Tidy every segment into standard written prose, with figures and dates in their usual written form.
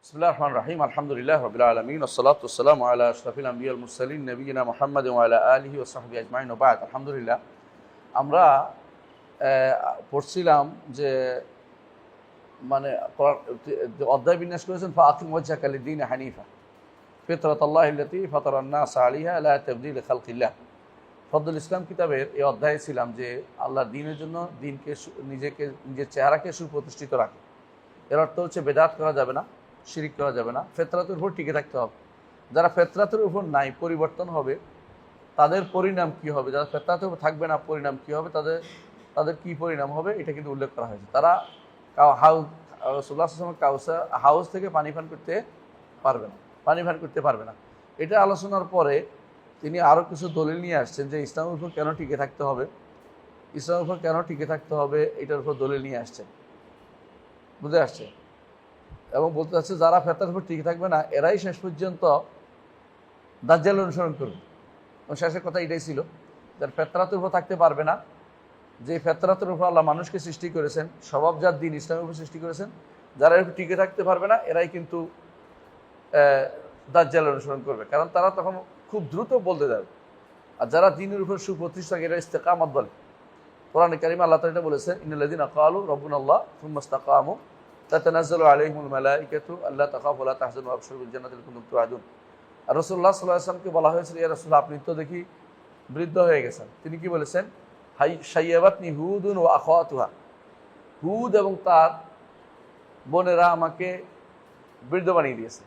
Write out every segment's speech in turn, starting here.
বিসমিল্লাহির রহমানির রহিম। আলহামদুলিল্লাহি রাব্বিল আলামিন ওয়াসসালাতু ওয়াসসালামু আলা আশরাফিল আমবিয়া ওয়াল মুরসালিন নবিয়িনা মুহাম্মাদ ওয়া আলা আলিহি ওয়া সাহবিহি আজমাইন ওয়া বা'দ। আলহামদুলিল্লাহ, আমরা পড়ছিলাম যে মানে অধ্যায় বিন্যাস করেছেন ফাআকিম ওয়াজহাকা লিদ-দীন হানিফা ফিতরাতাল্লাহি আল্লাতী ফাতারান নাস আলাইহা লা তাবদীলা লিখালকিল্লাহ। ফজলুল ইসলাম কিতাবের এই অধ্যায়ে ছিলাম যে আল্লাহর দ্বীনের জন্য দ্বীনকে নিজের চেহারাকে সুপ্রতিষ্ঠিত রাখে। এর অর্থ হচ্ছে বেদাত করা যাবে না, শিরিক করা যাবে না, ফেতরাতের উপর টিকে থাকতে হবে। যারা ফেতরাতের উপর নাই, পরিবর্তন হবে, তাদের পরিণাম কি হবে? যারা ফেতরাতের উপর থাকবে না, পরিণাম কি হবে? তাদের কি পরিণাম হবে এটা কিন্তু উল্লেখ করা হয়েছে। তারা হাউস থেকে পানি পান করতে পারবে না। এটা আলোচনার পরে তিনি আরও কিছু দলিল নিয়ে আসছেন যে ইসলামের উপর কেন টিকে থাকতে হবে, এটার উপর দলিল নিয়ে আসছেন, বুঝে আসছে। এবং বলতে চাচ্ছে যারা ফেতরাতের উপর টিকে থাকবে না এরাই শেষ পর্যন্ত দাজ্জাল অনুসরণ করবে। এবং শেষের কথা এটাই ছিল, যারা ফেতরাতের উপর থাকতে পারবে না, যে ফেতরাতের উপর আল্লাহ মানুষকে সৃষ্টি করেছেন, স্বভাবজাত দ্বীন ইসলামের উপর সৃষ্টি করেছেন, যারা এর উপর টিকে থাকতে পারবে না এরাই কিন্তু দাজ্জাল অনুসরণ করবে, কারণ তারা তখন খুব দ্রুত বলতে যাবে। আর যারা দ্বীনের উপর সুপ্রতিষ্ঠা, এরা ইস্তেকামত বলে। কোরআনে কারিমে আল্লাহ তাআলা বলেছেন, ইন্নাল্লাযীনা ক্বালু রাব্বুনাল্লাহ সুম্মা ইসতাকামু তাতানাজ্জালু আলাইহিমুল মালাইকাতু আল্লা তাখাফু ওয়া লা তাহজানু ওয়া আবশিরু বিল জান্নাতি আল্লাতী কুনতুম তুআদুন। আর রাসূলুল্লাহ সাল্লাল্লাহু আলাইহি ওয়াসাল্লামকে বলা হয়েছিল, ইয়া রাসূল, আপনি তো দেখি বৃদ্ধ হয়ে গেছেন। তিনি কি বলেছেন? শাইয়াবাতনি হুদুন ওয়া আখাওয়াতুহা, হুদ এবং তার বোনেরা আমাকে বৃদ্ধ বানিয়ে দিয়েছে।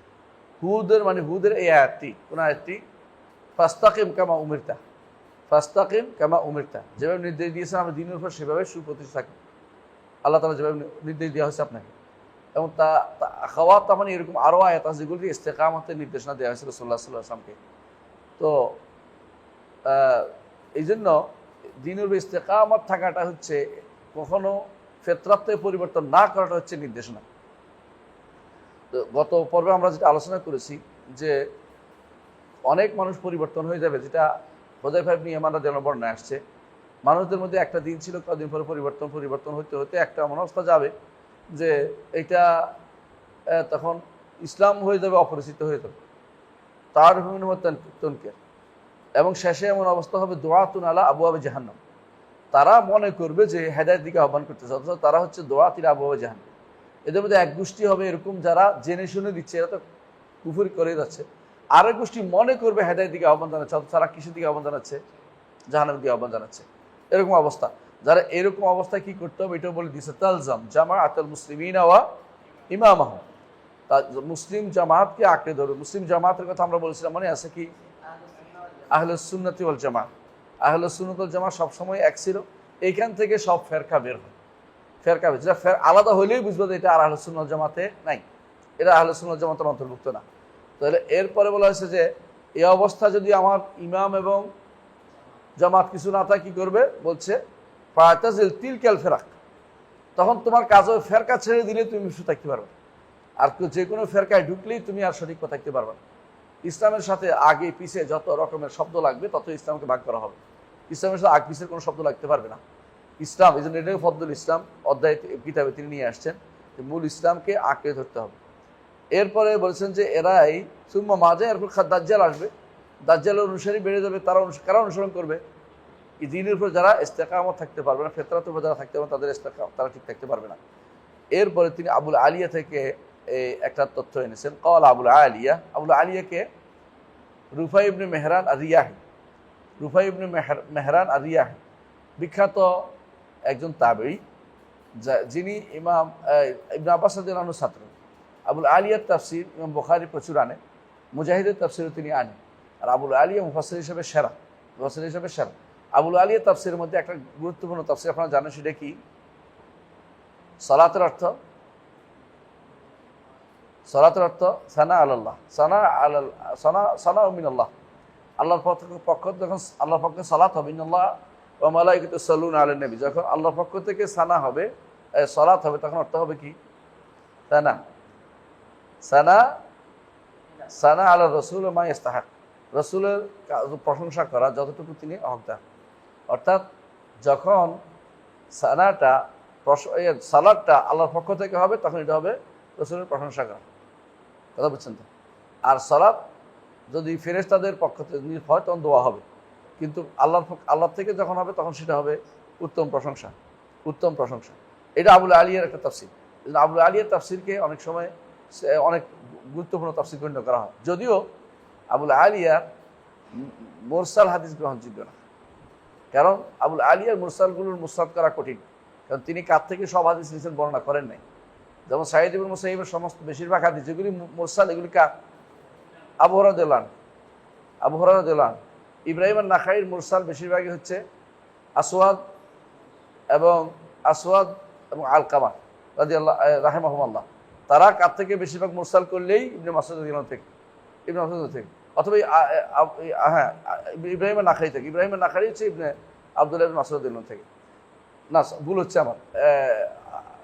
হুদের এই আয়াতটি, কোন আয়াতটি? ফাস্তাকিম কামা উমিরতা, যেভাবে নির্দেশ দিয়েছেন আমি দ্বীনের উপর সেভাবে সুপ্রতিষ্ঠিত থাকি। আল্লাহ তাআলা যেভাবে নির্দেশ দেওয়া হয়েছে আপনাকে। এবং খাওয়া তার মানে এরকম আরও আয়াত আছে যেগুলি ইস্তেকামতের নির্দেশনা দেওয়া হয়েছিল রাসূলুল্লাহ সাল্লাল্লাহু আলাইহি ওয়াসাল্লামকে। তো এই জন্য দ্বীনের উপর ইস্তেকামত থাকাটা হচ্ছে, কখনো ফেতরাতে পরিবর্তন না করাটা হচ্ছে নির্দেশনা। তো গত পর্বে আমরা যেটা আলোচনা করেছি যে অনেক মানুষ পরিবর্তন হয়ে যাবে, যেটা হুযায়ফা ইবনে ইয়ামান রাদিয়াল্লাহু আনহু বর্ণনায় আসছে। মানুষদের মধ্যে একটা দিন ছিল, কদিন পরে পরিবর্তন হতে একটা এমন অবস্থা যাবে যে এটা তখন ইসলাম হয়ে যাবে, অপরিচিত হয়ে যাবে, তার তনকের। এবং শেষে এমন অবস্থা হবে দুআতুন আলা আবওয়াবি জাহান্নাম, তারা মনে করবে যে হেদায়েতের দিকে আহ্বান করতেছে, অথচ তারা হচ্ছে দুআত ইলা আবওয়াবি জাহান্নাম। এদের মধ্যে এক গোষ্ঠী হবে এরকম যারা জেনে শুনে দিচ্ছে, এরা তো কুফরি করে যাচ্ছে। আরেক গোষ্ঠী মনে করবে হেদায়েতের দিকে আহ্বান জানাচ্ছে, অথচ তারা কিসের দিকে আহ্বান জানাচ্ছে? জাহান্নামের দিকে আহ্বান জানাচ্ছে। এরকম অবস্থা, যারা এরকম অবস্থায় কি করতে হবে এটাও বলে দিচ্ছে, তালজাম জামাআতুল মুসলিমিনা ওয়া ইমামাহুম, মুসলিম জামাতকে আঁকড়ে ধরবে। মুসলিম জামাতের কথা আমরা বলেছিলাম, মনে আছে কি? আহলুস সুন্নাতি ওয়াল জামাত। আহলুস সুন্নাত ওয়াল জামাত সবসময় এক ছিল। এইখান থেকে সব ফেরকা বের হয়, যেটা আলাদা হইলেই বুঝবো যে এটা আর আহলুস সুন্নাত ওয়াল জামাতে নাই, এটা আহলুস সুন্নাত ওয়াল জামাতের অন্তর্ভুক্ত না। তাহলে এরপরে বলা হয়েছে যে এই অবস্থা যদি আমার ইমাম এবং জামাত কিছু না থাকে, কি করবে? বলছে ফাতাজিল তিলকাল ফিরাক, তখন তোমার কাজ হবে ফেরকা ছেড়ে দিলে তুমি সুস্থ থাকতে পারবে, আর যে কোনো ফেরকায় ঢুকলেই তুমি আর সঠিক পথে থাকতে পারবে না। ইসলামের সাথে আগে পিছে যত রকমের শব্দ লাগবে তত ইসলামকে ভাগ করা হবে। ইসলামের সাথে আগ পিছের কোনো শব্দ লাগতে পারবে না। ইসলাম, এই জন্য এটাকে ফজলুল ইসলাম অধ্যায় কিতাবে তিনি নিয়ে আসছেন যে মূল ইসলামকে আঁকড়ে ধরতে হবে। এরপরে বলছেন যে এরাই সুম্মা মাঝে এরপর দাজ্জাল আসবে, দাজ্জালের অনুসারী বেড়ে যাবে। কারা অনুসরণ করবে? এই দ্বীনের উপর যারা ইস্তেকামত থাকতে পারবে না, ফেতরাতের উপর যারা থাকতে পারবে তারা ঠিক থাকতে পারবে না। এরপরে তিনি আবুল আলিয়া থেকে একটা তথ্য এনেছেন। কল আবুল আলিয়াকে রুফাই ইবনে মেহরান আর রিয়াহি, বিখ্যাত একজন তাবেঈ, যিনি ইমাম ইবনে আব্বাস রাদিয়াল্লাহু আনহুর ছাত্র। আবুল আলিয়ার তাফসির ইমাম বুখারী প্রচুর আনে, মুজাহিদের তাফসিরও তিনি আনেন। আর আবুল আলিয়া মুফাসসির হিসেবে সেরা। আবুল আলিয়া তাফসিরের মধ্যে একটা গুরুত্বপূর্ণ তাফসির আপনারা জানেন, সেটা কি? সালাতের অর্থ সানা আল্লাহ, সানা মিনাল্লাহ, আল্লাহর পক্ষ যখন আল্লাহর পক্ষে সালাত হবে, ইন্নাল্লাহ ওয়া মালাইকাতুহু ইউসাল্লুনা আলান নবী, যখন আল্লাহর পক্ষ থেকে সানা হবে, সালাত হবে, তখন অর্থ হবে কি? সানা আলা রাসূল মা ইস্তাহাক, রাসূলের প্রশংসা করা যতটুকু তিনি হকদার। অর্থাৎ যখন সালাতটা আল্লাহর পক্ষ থেকে হবে, তখন এটা হবে রাসূলের প্রশংসা করা। কথা বুঝছেন তো? আর সালাত যদি ফেরেশতাদের পক্ষ থেকে হয় তখন দোয়া হবে, কিন্তু আল্লাহ থেকে যখন হবে তখন সেটা হবে উত্তম প্রশংসা, উত্তম প্রশংসা। এটা আবুল আলিয়ার একটা তাফসির। আবুল আলিয়ার তাফসিরকে অনেক সময় অনেক গুরুত্বপূর্ণ তাফসির গণ্য করা হয়, যদিও আবুল আলিয়ার মুরসাল হাদিস গ্রহণযোগ্য না। কারণ আবুল আলিয়ার মুরসালগুলোর মুসনাদ করা কঠিন, কারণ তিনি কার থেকে সব হাদিস নিয়েছেন বর্ণনা করেন নাই। যেমন সাঈদ ইবনে মুসাইয়্যিবের সমস্ত বেশিরভাগ হাদিস যেগুলি মুরসাল, এগুলি কার? আবু হুরায়রা রাদিয়াল্লাহু আনহু, আবু হুরায়রা রাদিয়াল্লাহু আনহু। ইব্রাহিম আন-নাখাঈর মুরসাল বেশিরভাগই হচ্ছে আসওয়াদ এবং আলকামা রাদিয়াল্লাহু রাহিমাহুল্লাহ। তারা কার থেকে বেশিরভাগ মুরসাল করলেই ইবনে মাসউদ রাদিয়াল্লাহু থেকে, ইবনে মাসউদ থেকে, অথবা হ্যাঁ ইব্রাহিম আন-নাখাঈ থেকে। ইব্রাহিম আন-নাখাঈ হচ্ছে ইবনে আব্দুল্লাহ ইবনে মাসউদ রাদিয়াল্লাহু থেকে। না, ভুল হচ্ছে আমার,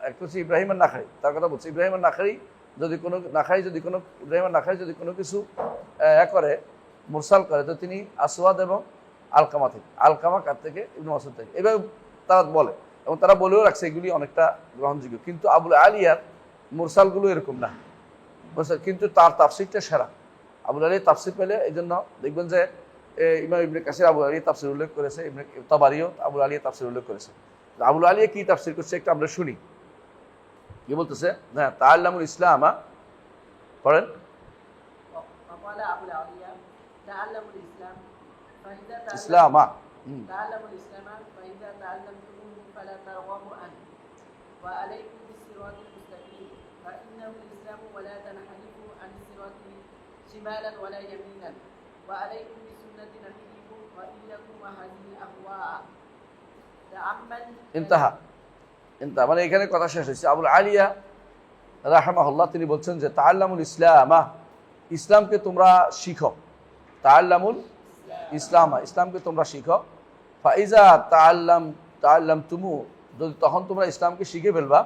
একটা হচ্ছে ইব্রাহিম আন-নাখাঈ, তার কথা বলছি। ইব্রাহিম আন-নাখাঈ যদি কোনো ইব্রাহিম আন-নাখাঈ যদি কোনো কিছু করে মুরসাল করে, তো তিনি আসওয়াদ এবং আলকামা থেকে। আলকামা কার থেকে? ইবনে মাসউদ থেকে। এভাবে তারা বলে, এবং তারা বলেও রাখছে এগুলি অনেকটা গ্রহণযোগ্য। কিন্তু আবুল আলিয়ার মুরসালগুলো এরকম না, কিন্তু তার তাফসিরটা সেরা। আবুল আলী তাফসির পেলে এই জন্য দেখবেন যে ইমাম ইবনে কাসির আবুল আলী তাফসির উল্লেখ করেছে, ইবনে তাবারিও আবুল আলী তাফসির উল্লেখ করেছে। আবুল আলী কি তাফসির করছে একটা আমরা শুনি, কি বলতেছে? হ্যাঁ, তাআল্লামুল ইসলাম পড়েন। ইসলাম شمالا ولا يمينا وعليكم بسنة نبيكم وإياكم وهذه أهواء تأمل ইন্তাহা মানে এখানে কথা শেষ হয়েছে। আবুল আলিয়া রাহিমাহুল্লাহ তিনি বলছেন যে তাআল্লামুল ইসলাম, ইসলামকে তোমরা শিখো। তাআল্লামুল ইসলাম, ইসলামকে তোমরা শিখো। ফাইজা তাআল্লামতুমু, যদি তখন তোমরা ইসলামকে শিখে ফেলবা,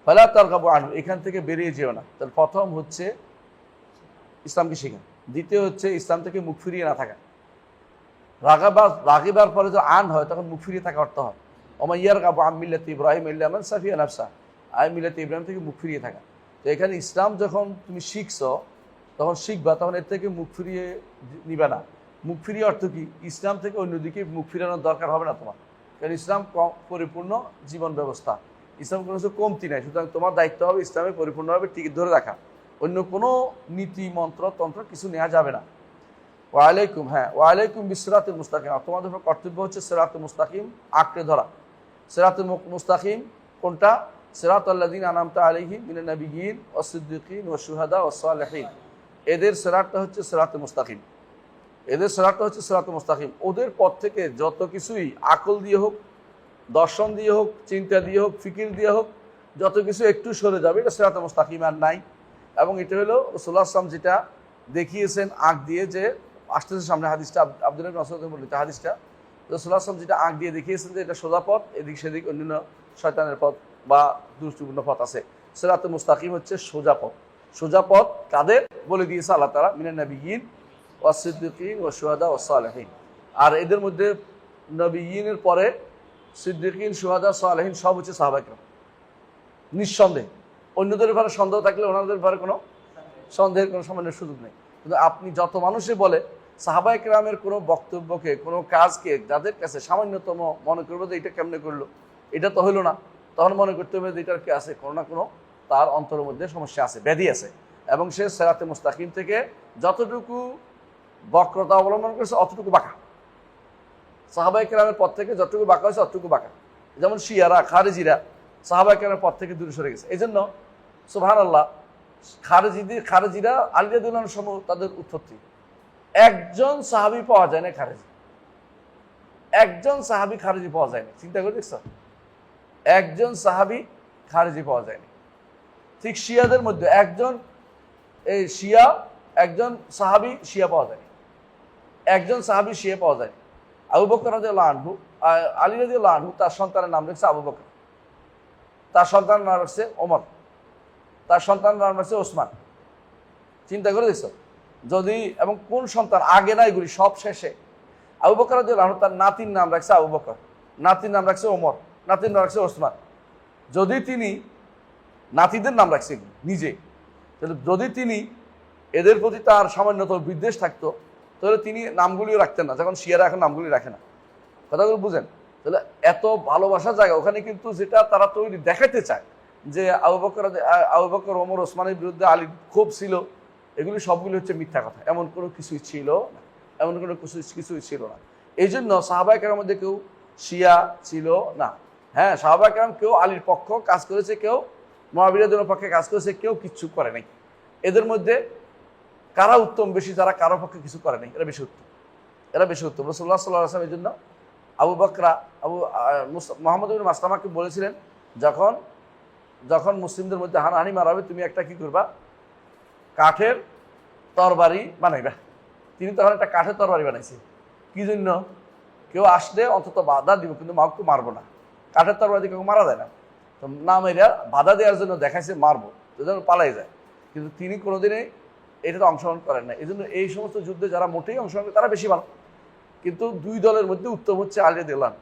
ফালা তারগাবু আনহু, এখান থেকে বেরিয়ে যেও না। তাহলে প্রথম হচ্ছে ইসলামকে শেখা, দ্বিতীয় হচ্ছে ইসলাম থেকে মুখ ফিরিয়ে না থাকা। রাগিবার পরে যদি আন হয় তখন মুখ ফিরিয়ে থাকা অর্থ হয় ওমা ইয়ারগাবু আন মিল্লাতি ইব্রাহিম ইল্লা মান সাফিয়া নাফসা, আই মিল্লাতি ইব্রাহিম থেকে মুখ ফিরিয়ে থাকা। তো এখানে ইসলাম যখন তুমি শিখছো, তখন শিখবা, তখন এর থেকে মুখ ফিরিয়ে নিবে না। মুখ ফিরিয়ে অর্থ কি? ইসলাম থেকে অন্যদিকে মুখ ফিরানোর দরকার হবে না তোমার, কারণ ইসলাম পরিপূর্ণ জীবন ব্যবস্থা, ইসলাম কোনো কিছু কমতি নাই। সুতরাং তোমার দায়িত্ব হবে ইসলামে পরিপূর্ণভাবে টিকে ধরে রাখা, অন্য কোনো নীতি তন্ত্র কিছু নেওয়া যাবে না। ওয়ালাইকুম, হ্যাঁ ওয়ালাইকুম বিসিরাতুল মুস্তাকিম, তোমাদের উপর কর্তব্য হচ্ছে সিরাতুল মুস্তাকিম আঁকড়ে ধরা। সিরাতুল মুস্তাকিম কোনটা? সিরাতাল্লাযীনা আনআমতা আলাইহিম মিনান নাবিয়্যিন ওয়াস সিদ্দীকিন ওয়াশ শুহাদা ওয়াস সালিহিন, এদের সিরাতটা হচ্ছে সিরাতুল মুস্তাকিম, এদের সিরাতটা হচ্ছে সিরাতুল মুস্তাকিম। ওদের পথ থেকে যত কিছুই আকল দিয়ে হোক, দর্শন দিয়ে হোক, চিন্তা দিয়ে হোক, ফিকির দিয়ে হোক, যত কিছু একটু সরে যাবে, এটা সিরাতুল মুস্তাকিম আর নাই। এবং এটা হলো রাসূলুল্লাহ সাল্লাল্লাহু আলাইহি ওয়াসাল্লাম যেটা দেখিয়েছেন আঁক দিয়ে, যে আসতেছে সামনে হাদিসটা, আব্দুল্লাহ ইবনে মাসউদ বললেন হাদিসটা, রাসূলুল্লাহ সাল্লাল্লাহু আলাইহি ওয়াসাল্লাম যেটা আঁক দিয়ে দেখিয়েছেন যে এটা সোজা পথ, এদিক সেদিক অন্যান্য শয়তানের পথ বা দুষ্টপূর্ণ পথ আছে। সিরাতুল মুস্তাকিম হচ্ছে সোজা পথ। সোজা পথ কাদের বলে দিয়েছে আল্লাহ তাআলা? মিনান নাবিয়্যিন ওয়াস সিদ্দীকিন ওয়াশ শুহাদা ওয়াস সালিহিন। আর এদের মধ্যে নবিয়্যিনের পরে সিদ্দীকিন, শুহাদা, সালিহিন সব হচ্ছে সাহাবায়ে কেরাম, নিঃসন্দেহে। অন্যদের ব্যাপারে সন্দেহ থাকলে ওনাদের ব্যাপারে কোনো সন্দেহের কোনো সামান্য সুযোগ নেই। কিন্তু আপনি যত মানুষে বলে সাহাবায়ে কেরামের কোনো বক্তব্যকে, কোনো কাজকে যাদের কাছে সামান্যতম মনে করবে যে এটা কেমনে করলো, এটা তো হইলো না, তখন মনে করতে হবে যে এটার কি আছে, কোনো না কোনো তার অন্তরের মধ্যে সমস্যা আছে, ব্যাধি আছে। এবং সে সিরাতে মুস্তাকিম থেকে যতটুকু বক্রতা অবলম্বন করেছে অতটুকু বাঁকা, সাহাবায়ে কেরামের পথ থেকে যতটুকু বাঁকা হয়েছে অতটুকু বাঁকা। যেমন শিয়ারা, খারেজিরা সাহাবায়ে কেরামের পথ থেকে দূরে সরে গেছে। এই জন্য সুবহানাল্লাহ, খারেজিরা আলী রাদিয়াল্লাহু আনহু সময় তাদের উৎপত্তি, একজন সাহাবী পাওয়া যায় না খারেজি, একজন সাহাবী খারেজি পাওয়া যায় না। চিন্তা করে দেখছো, একজন সাহাবী খারেজি পাওয়া যায়নি। ঠিক শিয়াদের মধ্যে একজন সাহাবী শিয়া পাওয়া যায়নি, একজন সাহাবী শিয়া পাওয়া যায়নি। আবু বকর রাদিয়াল্লাহু আনহু, আলী রাদিয়াল্লাহু আনহু তার সন্তানের নাম রেখেছে আবু বকর, তার সন্তানের নাম রাখছে ওমর, তার সন্তানের নাম রাখছে ওসমান। চিন্তা করে দেখছো, যদি এবং কোন সন্তান আগে না, এগুলি সব শেষে। আবু বকর রাদিয়াল্লাহু আনহু তার নাতির নাম রাখছে আবু বকর, নাতির নাম রাখছে ওমর, নাতির নাম রাখছে ওসমান। যদি তিনি নাতিদের নাম রাখছে নিজে, তাহলে যদি তিনি এদের প্রতি তার সামান্যতম বিদ্বেষ থাকতো, তাহলে তিনি নামগুলিও রাখতেন না, যখন শিয়ারা এখন নামগুলি রাখে না। কথাগুলো বুঝেন? তাহলে এত ভালোবাসার জায়গা ওখানে, কিন্তু যেটা তারা তৈরি দেখাতে চায় যে আবু বকর ওমর ওসমানের বিরুদ্ধে আলীর ক্ষোভ ছিল, এগুলি সবগুলি হচ্ছে মিথ্যা কথা। এমন কোনো কিছুই ছিল না, এমন কোনো কিছুই ছিল না। এই জন্য সাহাবায়ে কেরামের মধ্যে কেউ শিয়া ছিল না। হ্যাঁ, সাহাবায়ে কেরাম কেউ আলীর পক্ষ কাজ করেছে, কেউ মুআবিয়ার পক্ষে কাজ করেছে, কেউ কিচ্ছু করে নাই। এদের মধ্যে কারা উত্তম বেশি? যারা কারো পক্ষে কিছু করে নাই, এরা বেশি উত্তম। রাসূলুল্লাহ সাল্লাল্লাহু আলাইহি ওয়াসাল্লামের জন্য মুহাম্মদ ইবনে মাসলামাকে বলেছিলেন, যখন মুসলিমদের মধ্যে হানাহানি মারাবে, তুমি একটা কি করবা? কাঠের তরবারি বানাইবা। তিনি তখন একটা কাঠের তরবারি বানাইছে। কি জন্য? কেউ আসলে অন্তত বাধা দিব, কিন্তু মাকে মারবো না। কাঠের তরবারি দিয়ে কেউ মারা যায় না, তো না মেয়েরা বাধা দেওয়ার জন্য দেখাইছে মারবো, যেন পালাই যায়। কিন্তু তিনি কোনোদিনই এটাতে অংশগ্রহণ করেন না। এই জন্য এই সমস্ত যুদ্ধে যারা মোটেই অংশগ্রহণ করে তারা বেশি ভালো। কিন্তু দুই দলের মধ্যে উত্তম হচ্ছে আলী রাদিয়াল্লাহু আনহু।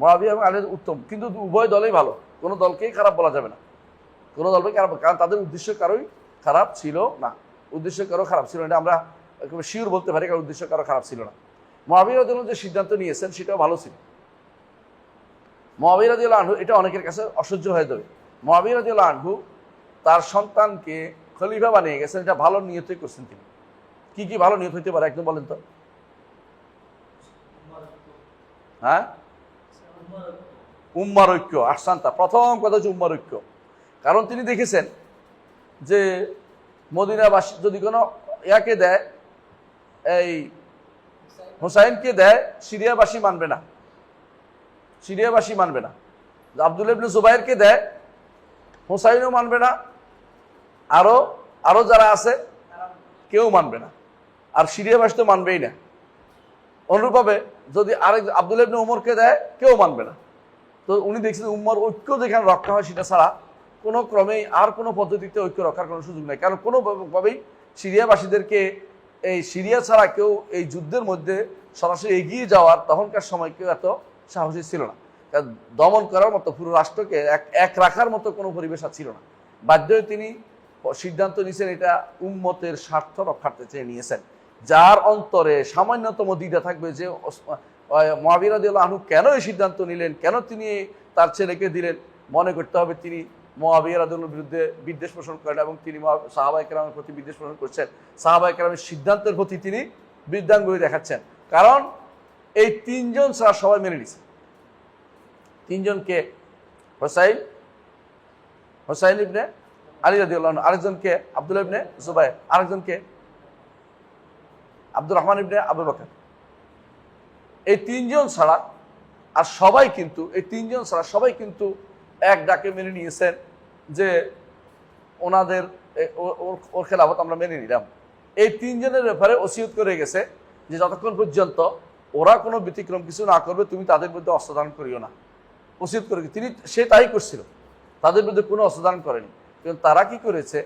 মুআবিয়া এবং আলী উত্তম, কিন্তু উভয় দলেই ভালো, কোনো দলকেই খারাপ বলা যাবে না, কোনো দলকেই খারাপ, কারণ তাদের উদ্দেশ্য কারোই খারাপ ছিল না। উদ্দেশ্য কারো খারাপ ছিল না, এটা আমরা শিওর বলতে পারি, কারণ উদ্দেশ্য কারো খারাপ ছিল না। মুআবিয়া রাদিয়াল্লাহু আনহু যে সিদ্ধান্ত নিয়েছেন সেটাও ভালো ছিল। মুআবিয়া রাদিয়াল্লাহু আনহু, এটা অনেকের কাছে অসহ্য হয়ে যাবে, মুআবিয়া রাদিয়াল্লাহু আনহু তার সন্তানকে খলিফা বানিয়ে গেছেন, এটা ভালো নিয়তই করছেন তিনি। কি কি ভালো নিয়ত হইতে পারে একদম বলেন তো? হ্যাঁ, উম্মার ঐক্য। আহসানতা, প্রথম কথা হচ্ছে উম্মার ঐক্য। কারণ তিনি দেখেছেন যে মদিনাবাসী যদি কোনো ইয়াকে দেয়, এই হুসাইনকে দেয়, সিরিয়াবাসী মানবে না, সিরিয়াবাসী মানবে না। আব্দুল্লাহ ইবনে জুবাইরকে দেয়, হুসাইনও মানবে না, আরো যারা আছে কেউ মানবে না, আর সিরিয়াবাসী তো মানবেই না। অনুরূপভাবে যদি আরেক আব্দুল্লাহ ইবনে উমরকে দেয়, কেউ মানবে না। তো উনি দেখছেন উম্মার ঐক্য যেখানে রক্ষা হয়, সেটা ছাড়া কোনো ক্রমেই আর কোনো পদ্ধতিতে ঐক্য রক্ষার কোনো সুযোগ নেই। কারণ কোনোভাবেই সিরিয়াবাসীদেরকে, এই সিরিয়া ছাড়া কেউ এই যুদ্ধের মধ্যে সরাসরি এগিয়ে যাওয়ার তখনকার সময় কেউ এত সাহসী ছিল না। কারণ দমন করার মতো, পুরো রাষ্ট্রকে এক রাখার মতো কোনো পরিবেশ আর ছিল না। বাধ্য হয়ে তিনি সিদ্ধান্ত নিয়েছেন, এটা উম্মতের স্বার্থ রক্ষার্থে চেয়ে নিয়েছেন। যার অন্তরে সামান্যতম দ্বিধা থাকবে যে মুআবিয়া রাদিয়াল্লাহু আনহু কেন এই সিদ্ধান্ত নিলেন, কেন তিনি তার ছেলেকে দিলেন, মনে করতে হবে তিনি মুআবিয়া রাদিয়াল্লাহু বিরুদ্ধে বিদ্বেষ পোষণ করেন এবং তিনি সাহাবায়ে কেরামের প্রতি বিদ্বেষ পোষণ করছেন, সাহাবায়ে কেরামের সিদ্ধান্তের প্রতি তিনি বিদ্যাঙ্গুলি দেখাচ্ছেন। কারণ এই তিনজন ছাড়া সবাই মেনে নিছে। তিনজনকে, হোসাইন ইবনে আলী রাদিয়াল্লাহু আনহু, আরেকজনকে আব্দুল্লাহ ইবনে জুবাইর, আরেকজনকে আব্দুর রহমান ইবনে আবু বকর। এই তিনজন ছাড়া আর সবাই কিন্তু, এই তিনজন ছাড়া সবাই কিন্তু এক ডাকে মেনে নিয়েছেন যে ওনাদের ওর খেলাফত আমরা মেনে নিলাম। এই তিনজনের ব্যাপারে ওসিয়ত করে গেছে যে যতক্ষণ পর্যন্ত ওরা কোনো ব্যতিক্রম কিছু না করবে, তুমি তাদের বিরুদ্ধে অস্ত্রদান করিও না। ওসিয়ত করে সে তাই করছিল, তাদের বিরুদ্ধে কোনো অস্ত্রদান করেনি। কিন্তু তারা কি করেছে,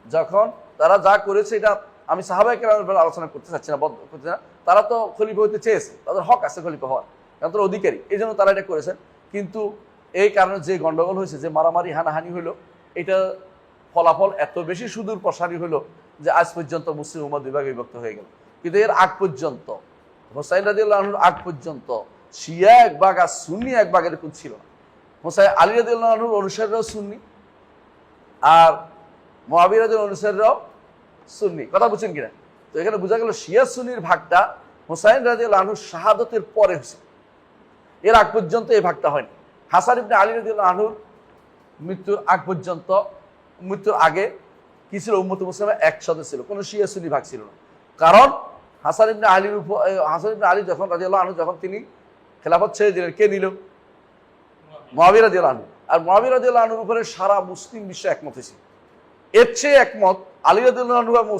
যখন তারা যা করেছে, এটা আমি সাহাবায়ে কেরামের ব্যাপারে আলোচনা করতে চাচ্ছি না, করতে না, তারা তো খলিফা হইতে চেয়েছে, তাদের হক আছে খলিফা হওয়ার, কারণ তারা অধিকারী, এই জন্য তারা এটা করেছেন। কিন্তু এই কারণে যে গন্ডগোল হয়েছে, যে মারামারি হানাহানি হলো, এটা ফলাফল এত বেশি সুদূর প্রসারী হলো যে আজ পর্যন্ত মুসলিম উম্মাহ দুই ভাগে বিভক্ত হয়ে গেল। কিন্তু এর আগ পর্যন্ত, হোসাইন রাদিয়াল্লাহু আনহুর আগ পর্যন্ত শিয়া এক ভাগ আর সুন্নি এক ভাগ এরকম ছিল না। হোসাইন আলী রাদিয়াল্লাহু আনহুর অনুসারীরাও সুন্নি, আর মুআবিয়া রাদিয়াল্লাহু আনহুর অনুসারীরাও সুন্নি। কথা বুঝছেন কিনা? তো এখানে বোঝা গেল শিয়া সুন্নির ভাগটা হোসাইন রাদিয়াল্লাহু আনহুর শাহাদতের পরে হয়েছে, এর আগ পর্যন্ত এই ভাগটা হয়নি। হাসান ইবনে আলী রাদিয়াল্লাহু আনহুর মৃত্যুর আগ পর্যন্ত, মৃত্যুর আগে কি ছিল? উম্মতে মুসলিমা একসাথে ছিল, কোনো শিয়া সুন্নি ভাগ ছিল না। কারণ হাসান ইবনে আলী যখন রাদিয়াল্লাহু আনহু, যখন তিনি খেলাফত ছেড়ে দিলেন, কে নিল? মুআবিয়া রাদিয়াল্লাহু আনহু। আর মুআবিয়া রাদিয়াল্লাহু আনহুর উপরে সারা মুসলিম বিশ্ব একমত হয়েছে। এর চেয়ে একমত আলী রাদিয়াল্লাহু আনহু এবং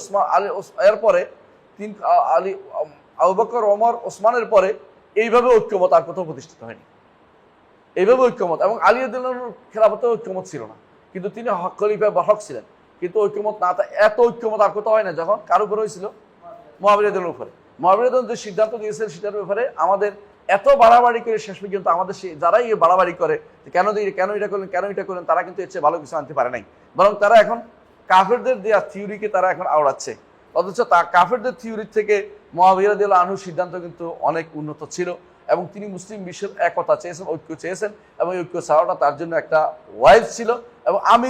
এরপরে আবু বকর, ওমর, ওসমানের পরে এইভাবে ঐক্যমত আর কোথাও প্রতিষ্ঠিত হয়নি। এইভাবে ঐক্যমত, এবং আলী রাদিয়াল্লাহু আনহুর খেলাফতে ঐক্যমত ছিল না, কিন্তু তিনি খলিফা বা হক ছিলেন। কিন্তু ঐক্যমত না, এত ঐক্যমত আর কোথাও হয় না যখন কার উপরে হয়েছিল? মুআবিয়া রাদিয়াল্লাহু আনহুর উপরে। মুআবিয়া রাদিয়াল্লাহু আনহু যে সিদ্ধান্ত দিয়েছেন সেটার ব্যাপারে আমাদের এত বাড়াবাড়ি করে শেষ পর্যন্ত আমাদের যারাই বাড়াবাড়ি করে কেন এটা করলেন, তারা কিন্তু এর চেয়ে ভালো কিছু আনতে পারে নাই। বরং তারা এখন কাফেরদের দেওয়া থিওরিকে তারা এখন আওড়াচ্ছে, অথচ তা কাফেরদের থিওরির থেকে মুআবিয়া রাদিয়াল্লাহু আনহুর সিদ্ধান্ত কিন্তু অনেক উন্নত ছিল এবং তিনি মুসলিম বিশ্বের একতা চেয়েছেন, ঐক্য চেয়েছেন এবং ঐক্য চাওয়াটা তার জন্য একটা ওয়াইজ ছিল। এবং আমি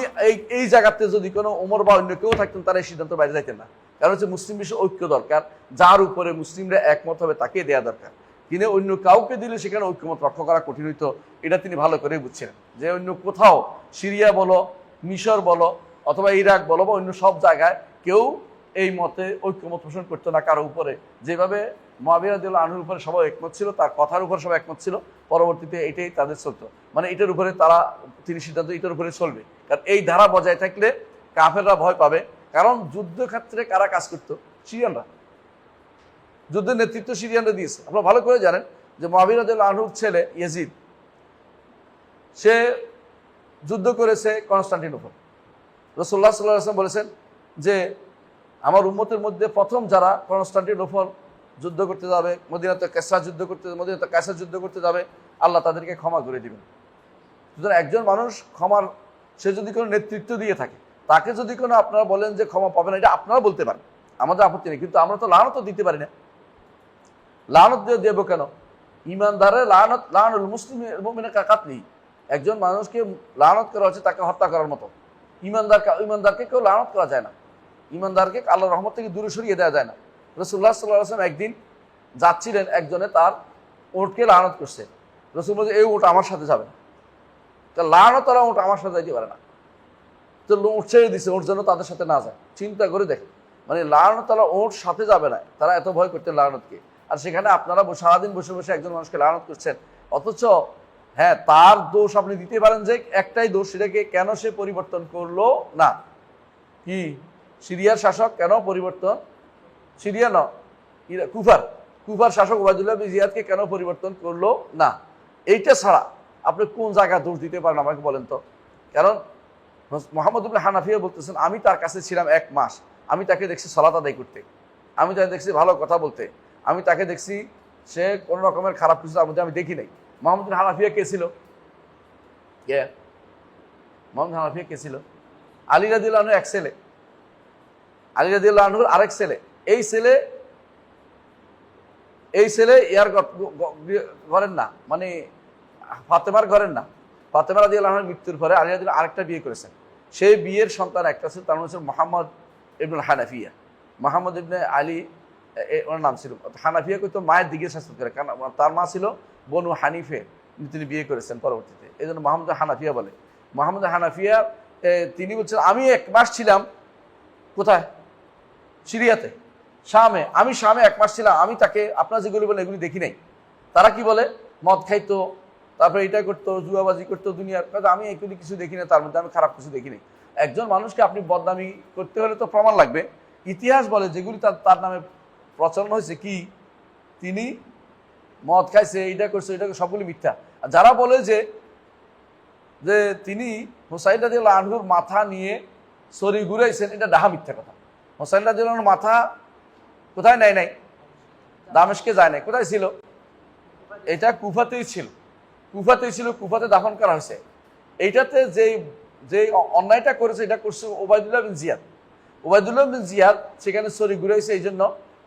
এই জায়গাতে যদি কোনো ওমর বা অন্য কেউ থাকতেন তারা এই সিদ্ধান্ত বাইরে যাইতেন না, কারণ হচ্ছে মুসলিম বিশ্বের ঐক্য দরকার, যার উপরে মুসলিমরা একমত হবে তাকে দেওয়া দরকার। তিনি অন্য কাউকে দিলে সেখানে ঐক্যমত রক্ষা করা কঠিন হইতো, এটা তিনি ভালো করে বুঝছিলেন যে অন্য কোথাও সিরিয়া বলো, মিশর বলো অথবা ইরাক বলো বা অন্য সব জায়গায় কেউ এই মতে ঐক্যমত পোষণ করতো না কারো উপরে। যেভাবে মুআবিয়া রাদিয়াল্লাহু আনহুর উপরে সবাই একমত ছিল, তার কথার উপর সবাই একমত ছিল, পরবর্তীতে এটাই তাদের চলতো, মানে এটার উপরে তারা তিনি সিদ্ধান্ত এটার উপরে চলবে। কারণ এই ধারা বজায় থাকলে কাফেররা ভয় পাবে। কারণ যুদ্ধক্ষেত্রে কারা কাজ করতো? সিরিয়ানরা। যুদ্ধের নেতৃত্ব সিরিয়ানরা দিয়েছে। আপনারা ভালো করে জানেন যে মুআবিয়া রাদিয়াল্লাহু আনহুর ছেলে ইয়াজিদ, সে যুদ্ধ করেছে কনস্টান্টিনোপল। রাসূলুল্লাহ সাল্লাল্লাহু আলাইহি ওয়াসাল্লাম বলেছেন যে আমার উম্মতের মধ্যে প্রথম যারা কনস্টান্টিনোপল যুদ্ধ করতে যাবে, মদিনাতে কায়সার যুদ্ধ করতে যাবে, আল্লাহ তাদেরকে ক্ষমা করে দিবেন। সুতরাং একজন মানুষ ক্ষমার, সে যদি কোনো নেতৃত্ব দিয়ে থাকে, তাকে যদি কোনো আপনারা বলেন যে ক্ষমা পাবে না, এটা আপনারা বলতে পারেন, আমাদের আপত্তি নেই, কিন্তু আমরা তো লানত দিতে পারি না। লানত দিয়ে দেবো কেন? ইমানদারের লানুল মুসলিমের মুমিনের কাতলি, একজন মানুষকে লানত করা হচ্ছে তাকে হত্যা করার মতো। ইমানদারকে কেউ লানত করা যায় না, ইমানদারকে আল্লাহর রহমত থেকে দূরে সরিয়ে দেওয়া যায় না। রাসূলুল্লাহ সাল্লাল্লাহু আলাইহি ওয়াসাল্লাম একদিন যাচ্ছিলেন, একজনে তার উটকে লানত করছে। রাসূল বলছে এই উট আমার সাথে যাবে না, তা লানত তারা উট আমার সাথে যাইতে পারে না, তো উট ছেড়ে দিচ্ছে, ওর জন্য তাদের সাথে না যায়। চিন্তা করে দেখেন, মানে লানত তারা ওর সাথে যাবে না, তারা এত ভয় করতেন লানতকে। আর সেখানে আপনারা সারাদিন বসে বসে একজন মানুষকে লানত করছেন, অথচ হ্যাঁ তার দোষ আপনি দিতে পারেন যে একটাই দোষ, সেটাকে কেন সে পরিবর্তন করলো না। কি সিরিয়ার শাসক কেন পরিবর্তন, সিরিয়া ন কুফার শাসক উবাইদুল্লাহ বিন জিয়াদকে কেন পরিবর্তন করলো না? এইটা ছাড়া আপনি কোন জায়গায় দোষ দিতে পারেন আমাকে বলেন তো? কারণ মুহাম্মদ ইবনে হানাফিয়া বলতেছেন আমি তার কাছে ছিলাম 1 মাস, আমি তাকে দেখছি সালাত আদায় করতে, আমি তাকে দেখছি ভালো কথা বলতে, আমি তাকে দেখছি সে কোনো রকমের খারাপ কিছু তার মধ্যে আমি দেখি নাই। মুহাম্মদ ইবনে হানাফিয়া কে ছিল? মুহাম্মদ হানাফিয়া কে ছিল? আলী রাদিয়াল্লাহু আনহুর এক ছেলে, আলী রাদিয়াল্লাহু আনহুর আরেক ছেলে। এই ছেলে ইয়ার ঘরের না, মানে ফাতেমার ঘরের না। ফাতেমা রাদিয়াল্লাহু আনহার মৃত্যুর পরে আলী রাদিয়াল্লাহু আরেকটা বিয়ে করেছেন, সেই বিয়ের সন্তান একটা ছিল, তার নাম ছিল মুহাম্মদ ইবনে হানাফিয়া। মুহাম্মদ ইবনে আলী ওর নাম ছিল। হানাফিয়া কিন্তু মায়ের দিকে শাসন করে, কারণ তার মা ছিল বনু হানিফে, তিনি বিয়ে করেছেন পরবর্তীতে, এই জন্য মুহাম্মদ হানাফিয়া বলে। মুহাম্মদ হানাফিয়া তিনি বলছেন আমি 1 মাস ছিলাম কোথায়? সিরিয়াতে, শামে। আমি শামে 1 মাস ছিলাম, আমি তাকে আপনারা যেগুলি বলেন এগুলি দেখি নাই। তারা কি বলে মদ খাইতো, তারপরে এটা করতো, জুয়াবাজি করতো, দুনিয়ার কাজ, আমি এগুলি কিছু দেখি না, তার মধ্যে আমি খারাপ কিছু দেখি নাই। একজন মানুষকে আপনি বদনামি করতে হলে তো প্রমাণ লাগবে। ইতিহাস বলে যেগুলি তার নামে প্রচলন হয়েছে কি তিনি মদ খাইছে, এইটা করছে, এটা সবগুলি মিথ্যা। আর যারা বলে যে তিনি হুসাইন রাদিয়াল্লাহু আনহুর মাথা নিয়ে ছড়ি ঘুরাইছেন, এটা ডাহা মিথ্যা কথা। হুসাইন রাদিয়াল্লাহু আনহুর মাথা কোথায় নেয় নাই? দামেস্কে যায় নাই। কোথায় ছিল? এটা কুফাতেই ছিল, কুফাতে দাফন করা হয়েছে। এইটাতে যে অন্যায়টা করেছে, এটা করছে ওবায়দুল্লাহ বিন জিয়াদ। ওবায়দুল্লাহ বিন জিয়াদ সেখানে ছড়ি ঘুরাইছে, এই জন্য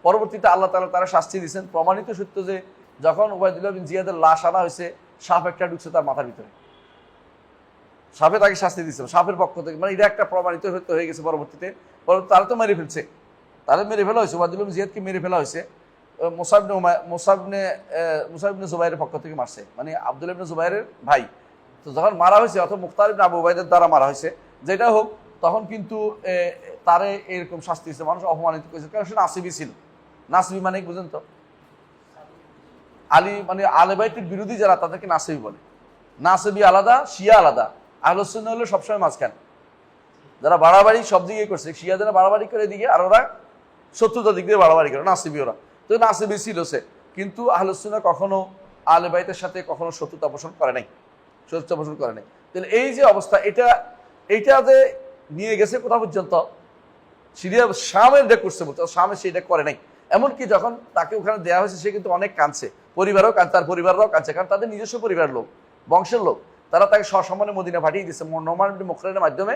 পরবর্তীতে আল্লাহ তাআলা তারা শাস্তি দিয়েছেন। প্রমাণিত সত্য যে যখন ওবায়দুল্লাহ বিন জিয়াদের লাশ আনা হয়েছে, সাপ একটা ঢুকছে তার মাথার ভিতরে, সাপে তাকে শাস্তি দিচ্ছে সাপের পক্ষ থেকে, মানে এটা একটা প্রমাণিত হয়ে গেছে। পরবর্তীতে তারা তো মেরে ফেলছে, তারা মেরে ফেলা হয়েছে, ওবায়দুল্লাহ বিন জিয়াদকে মেরে ফেলা হয়েছে। মুসাব ইবনে জুবাইরের পক্ষ থেকে মারছে, মানে আব্দুল্লাহ ইবনে জুবাইরের ভাই। তো যখন মারা হয়েছে, অথবা মুখতার ইবনে আবু উবাইদের দ্বারা মারা হয়েছে, যেটা হোক, তখন কিন্তু তারে এরকম শাস্তি দিচ্ছে, মানুষ অপমানিত করেছে, কারণ সে নাসিবি ছিল। নাসিবি মানে বুঝেন তো, আলী মানে আলে বাইতের বিরোধী যারা তাদেরকে নাসিবি বলে। নাসিবি আলাদা, শিয়া আলাদা। আহলুস সুন্নাহ হলো সবসময় মাঝখানে, যারা বাড়াবাড়ি সব দিকে করছে, শিয়া যারা বাড়াবাড়ি করে দিকে, আর ওরা শত্রুতার দিক দিয়ে বাড়াবাড়ি করে, নাসিবি ওরা। তো নাসিবি ছিল সে, কিন্তু আহলুস সুন্নাহ কখনো আলে বাইতের সাথে কখনো শত্রুতা পোষণ করে নাই, তাহলে এই যে অবস্থা, এইটা যে নিয়ে গেছে কোথা পর্যন্ত? সিরিয়া শামের এটা করছে বলতে, শামে সে এটা করে নাই। এমনকি যখন তাকে ওখানে দেওয়া হয়েছে, সে কিন্তু অনেক কাঁদছে, পরিবারও কাঁদছে, তার পরিবাররাও কাঁদছে, কারণ তাদের নিজস্ব পরিবারের লোক, বংশের লোক, তারা তাকে সসম্মানে মদিনা পাঠিয়ে দিচ্ছে। নোমান ইবনে মুকরিনের মাধ্যমে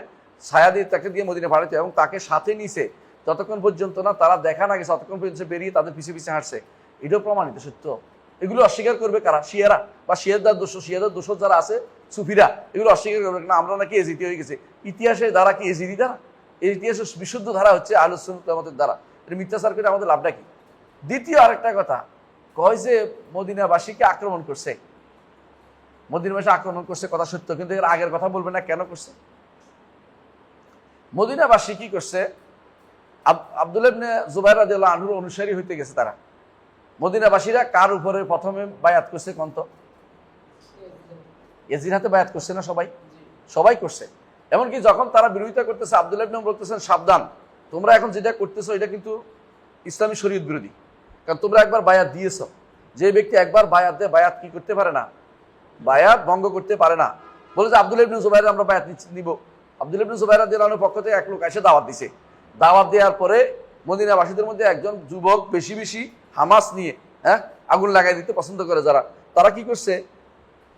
ছায়া দিয়ে তাকে দিয়ে মদিনা পাঠাইতো এবং তাকে সাথে নিছে যতক্ষণ পর্যন্ত না তারা দেখা না গেছে ততক্ষণ পর্যন্ত বেরিয়ে তাদের পিছিয়ে পিছিয়ে হাঁটছে। এটাও প্রমাণিত সত্য। এগুলো অস্বীকার করবে কারা? শিয়ারা বা শিয়াদের দোষ যারা আছে সুফিরা, এগুলো অস্বীকার করবে না আমরা নাকি এজিতি হয়ে গেছে। ইতিহাসের দ্বারা কি এজিতি দ্বারা? এই ইতিহাসের বিশুদ্ধ ধারা হচ্ছে আহলুস সুন্নাত ওয়াল জামাতের দ্বারা। এটা মিথ্যাচার করে আমাদের লাভটা কি? দ্বিতীয় আরেকটা কথা কয় যে মদিনাবাসীকে আক্রমণ করছে, মদিনাবাসী আক্রমণ করছে কথা সত্য, কিন্তু এর আগের কথা বলবে না কেন করছে? মদিনাবাসী কি করছে? আব্দুল্লাহ ইবনে জুবাইর রাদিয়াল্লাহু আনহুর অনুসারী হইতে গেছে তারা। মদিনাবাসীরা কার উপরে প্রথমে বায়াত করছে কোন তো? ইয়াজিদের হাতে বায়াত করছে না সবাই? সবাই করছে। এমনকি যখন তারা বিরোধিতা করতেছে আব্দুল্লাহ ইবনে বলতেছেন সাবধান, তোমরা এখন যেটা করতেছো এটা কিন্তু ইসলামী শরীয়ত বিরোধী, কারণ তোমরা একবার বায়াত দিয়েছো। যে ব্যক্তি একবার বায়াত দেয় বায়াত কি করতে পারে না? বায়াত ভঙ্গ করতে পারে না। বলে যে আব্দুল্লাহ ইবনে জুবাইর আমরা বায়াত নিব। আব্দুল্লাহ ইবনে জুবাইর রাদিয়াল্লাহু আনহুর পক্ষ থেকে এক লোক এসে দাওয়াত দিছে। দাওয়াত দেওয়ার পরে মদিনাবাসীদের মধ্যে একজন যুবক বেশি বেশি হামাস নিয়ে আগুন লাগাই দিতে পছন্দ করে যারা, তারা কি করছে?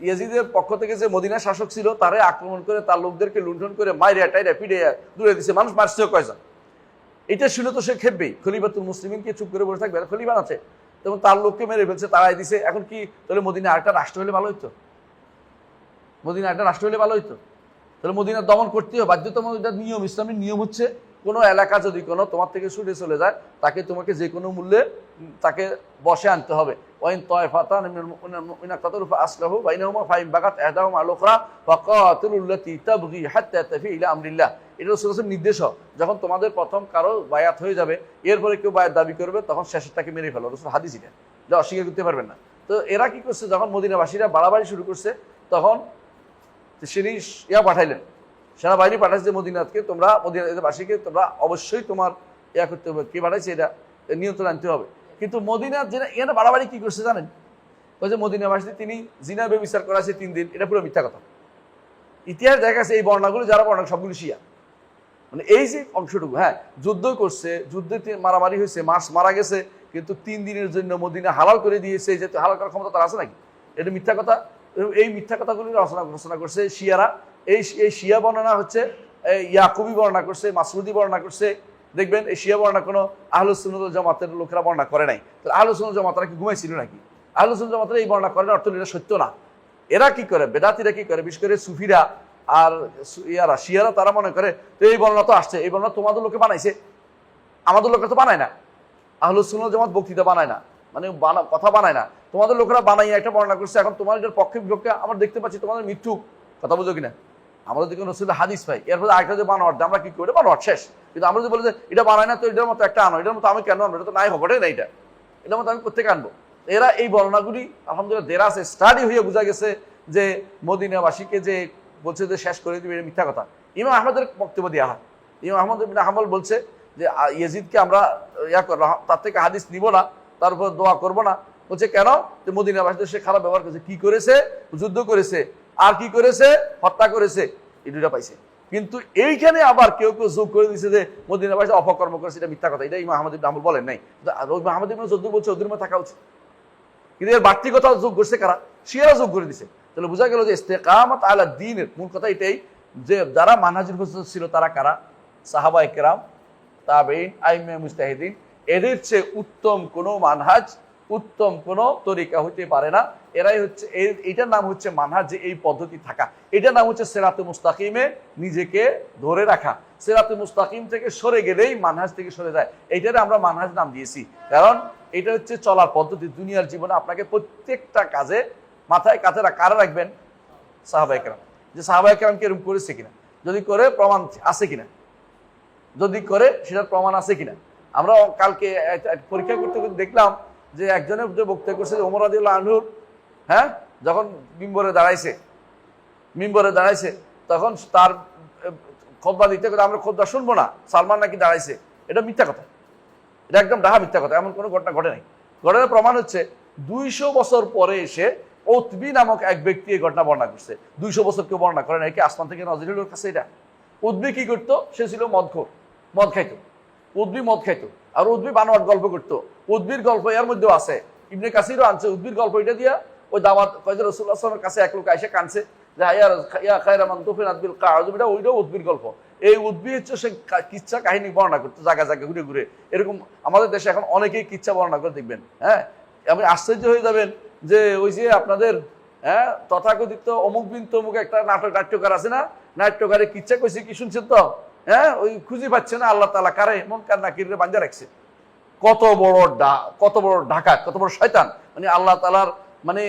ইয়াজিদের পক্ষ থেকে যে মদিনা শাসক ছিল তারে আক্রমণ করে তার লোকদেরকে লুণ্ঠন করে মাইরা টাইরা পিড়ে দূরে দিছে। মানুষ মারছেও কয়জন। এটা শুনে তো সে খেপবেই। খলিফাতুল মুসলিমিনকে চুপ করে বসে থাকবে? খলিফা আছে তখন তার লোককে মেরে ফেলছে, তারাই দিছে। এখন কি তাহলে মদিনা আরেকটা রাষ্ট্র হলে ভালো হইতো? মদিনা একটা রাষ্ট্র হলে ভালো হইতো? তাহলে মদিনার দমন করতে হবে বাধ্যতামূলক। এটা নিয়ম, ইসলামের নিয়ম হচ্ছে কোনো এলাকা যদি কোনো তোমার থেকে ছুটে চলে যায় তাকে তোমাকে যে কোনো মূল্যে তাকে বসে আনতে হবে। ওয়াইন তায়ফাতান মিনাল মুমিনিনা ইকতাতালু ফাআসলিহু বাইনাহুমা ফাইন বাগাত ইহদাহুমা আলা উখরা ফাকাতিলুল লাতী তাবগী হাত্তা তাফি ইলা আমরিল্লাহ। এটা রাসূলের নির্দেশ। যখন তোমাদের প্রথম কারো বায়াত হয়ে যাবে, এরপরে কেউ বায়াত দাবি করবে, তখন শেষেরটাকে মেরে ফেলো। রাসূল হাদিস এটা অস্বীকার করতে পারবেন না। তো এরা কি করছে? যখন মদিনাবাসীরা বাড়াবাড়ি শুরু করছে তখন তিনি পাঠাইলেন, সেনাবাহিনী পাঠাইছে মদিনাকে, তোমরা মদিনাবাসীকে তোমরা অবশ্যই তোমার করতে হবে। কে পাঠাইছে? এটা নিয়ন্ত্রণ আনতে হবে। কিন্তু মদিনার এখানে বাড়াবাড়ি কি করছে জানেন? ওই যে মদিনাবাসী তিনি জিনা ব্যভিচার করাছে 3 দিন, এটা পুরো মিথ্যা কথা। ইতিহাস দেখা গেছে এই বর্ণাগুলো যারা বর্ণনা সবগুলো শিয়া। মানে এই যে অংশটুকু, যুদ্ধ করছে, যুদ্ধে মারামারি হয়েছে, মারা গেছে, কিন্তু 3 দিনের জন্য মদিনা হালাল করে দিয়েছে। যে হালাল করার ক্ষমতা তার আছে নাকি? এটা মিথ্যা কথা। এই মিথ্যা কথাগুলি রচনা করছে শিয়ারা। এই শিয়া বর্ণনা হচ্ছে ইয়াকুবি বর্ণনা করছে, মাসউদি বর্ণনা করছে। দেখবেন এই শিয়া বর্ণনা কোনো আহলুস সুন্নাত ওয়াল জামাতের লোকেরা বর্ণনা করে নাই। তাহলে আহলুস সুন্নাত জামাতরা কি ঘুমাইছিল নাকি? আহলুস সুন্নাত জামাতরা এই বর্ণনা করার অর্থ এটা সত্য না। এরা কি করে? বেদাতিরা কি করে? বিশেষ করে সুফিরা আর শিয়ারা তারা মনে করে তো এই বর্ণনা তো আসছে, এই বর্ণনা তোমাদের লোকে বানাইছে, আমাদের লোকেরা তো বানায় না। আহলুস সুন্নাত জামাত বক্তৃতা বানায় না, মানে কথা বানায় না। তোমাদের লোকেরা বানাইয়া একটা বর্ণনা করছে। এখন তোমার এটার পক্ষে বিপক্ষে আমরা দেখতে পাচ্ছি তোমাদের মৃত্যু। কথা বুঝো কিনা? আমাদের দিকে রাসূলের হাদিস পাই, এরপরে আরেকটা যে বানোয়াট, আমরা কি করি? বানোয়াট শেষ। কিন্তু আমরা যদি বলি যে এটা বানায় না, তো এটার মতো একটা আনো, এটার মতো আমি কেন আনবো? এটা তো নাই হবে না, এটার মতো আমি কোথেকে আনবো? এরা এই বর্ণনাগুলি আলহামদুলিল্লাহ দেরাসে স্টাডি হয়ে বোঝা গেছে যে মদিনাবাসীকে যে বলছে যে শেষ করে দিবে, এটা মিথ্যা কথা। ইমাম আহমদের বক্তব্য দেওয়া হয়। ইমাম আহমদ ইবনে হাম্বল বলছে যে ইয়াজিদকে আমরা তার থেকে হাদিস নিব না, তার উপর দোয়া করবো না। বলছে কেন? যে মদিনাবাসীদের সে খারাপ ব্যবহার করেছে। কি করেছে? যুদ্ধ করেছে, আর কি করেছে? হত্যা করেছে। এই দুইটা পাইছে। কিন্তু এইখানে আবার কেউ কেউ যোগ করে দিচ্ছে যে মদিনাবাসী অপকর্ম করেছে, এটা মিথ্যা কথা। এটা ইমাম আহমদ ইবনে হাম্বল বলেন নাই। আহমদ ইবনে যদ্দুর বলছে ওদের মধ্যে থাকা উচিত, কিন্তু এর বাড়তি কথা যোগ করছে কারা? শিয়ারা যোগ করে দিছে। তাহলে বোঝা গেল যে ইস্তেকামত আলা দ্বীনের মূল কথা এটাই, যে যারা মানহাজুল হুজুর ছিল তারা কারা? সাহাবায়ে কেরাম, তাবেঈন, আইম্মায়ে মুজতাহিদিন। এদের চেয়ে উত্তম কোনো মানহাজ, উত্তম কোনো তরিকা হইতে পারে না। এরাই হচ্ছে, এইটার নাম হচ্ছে মানহাজ, যে এই পদ্ধতি থাকা। এটার নাম হচ্ছে সিরাতে মুস্তাকিমে নিজেকে ধরে রাখা। সিরাতে মুস্তাকিম থেকে সরে গেলেই মানহাজ থেকে সরে যায়। এইটারে আমরা মানহাজ নাম দিয়েছি, কারণ এটা হচ্ছে চলার পদ্ধতি। দুনিয়ার জীবনে আপনাকে প্রত্যেকটা কাজে মাথায় কারা রাখবেন? সাহাবায়ে কেরাম। যে সাহাবায়ে কেরাম কি এরকম করেছে কিনা, যদি করে প্রমাণ আছে কিনা, যদি করে সেটার প্রমাণ আছে কিনা। আমরা কালকে পরীক্ষা করতে করতে দেখলাম যে একজনের যে বক্তব্য করছে যে ওমর রাদিয়াল্লাহু আনহুর যখন মিম্বরে দাঁড়াইছে তখন তার খুতবা দিতে করে আমরা খুতবা শুনবো না, সালমান নাকি দাঁড়াইছে। এটা মিথ্যা কথা, এটা একদম ডাহা মিথ্যা কথা। এমন কোনো ঘটনা ঘটে নাই। ঘটনার প্রমাণ হচ্ছে 200 বছর পরে এসে উতবি নামক এক ব্যক্তি এই ঘটনা বর্ণনা করছে। 200 বছর কেউ বর্ণনা করে না, কি আসমান থেকে নজির হলোর কাছে এটা? উতবি কি করতো? সে ছিল মদ খাইতো। উতবি মদ খাইতো, আর উতবি বানোয়াট গল্প করতো। উতবির গল্প এর মধ্যেও আছে, ইবনে কাসিরও আনছে। উতবির গল্প এটা দিয়া ওই দাওয়াত রাসূলুল্লাহ সাল্লাল্লাহু আলাইহি ওয়াসাল্লামের কাছে এক লোক এসে কানছে যে ইয়া খায়রা মান দুফিনাত বিল কাযুবিটা, ওইটাও উদ্ভিদ গল্প। এই উদ্ভিদ হচ্ছে সে কিচ্ছা কাহিনী বর্ণনা করতে জায়গা জায়গা ঘুরে ঘুরে। এরকম আমাদের দেশে এখন অনেকেই কিচ্ছা বর্ণনা করে দেখবেন। হ্যাঁ, আপনি আশ্চর্য হয়ে যাবেন যে ওই যে আপনাদের তথাকথিত অমুক বিন তমুক একটা নাট্যকার আছে না, নাট্যকারে কিচ্ছা কইছে কি শুনছেন তো? ওই খুঁজে পাচ্ছে না আল্লাহ তাআলা কারে এমন কার নাকিরে বান্ধা রাখছে। কত বড় ডাকাত, কত বড় শয়তান। মানে আল্লাহ তাআলার মানে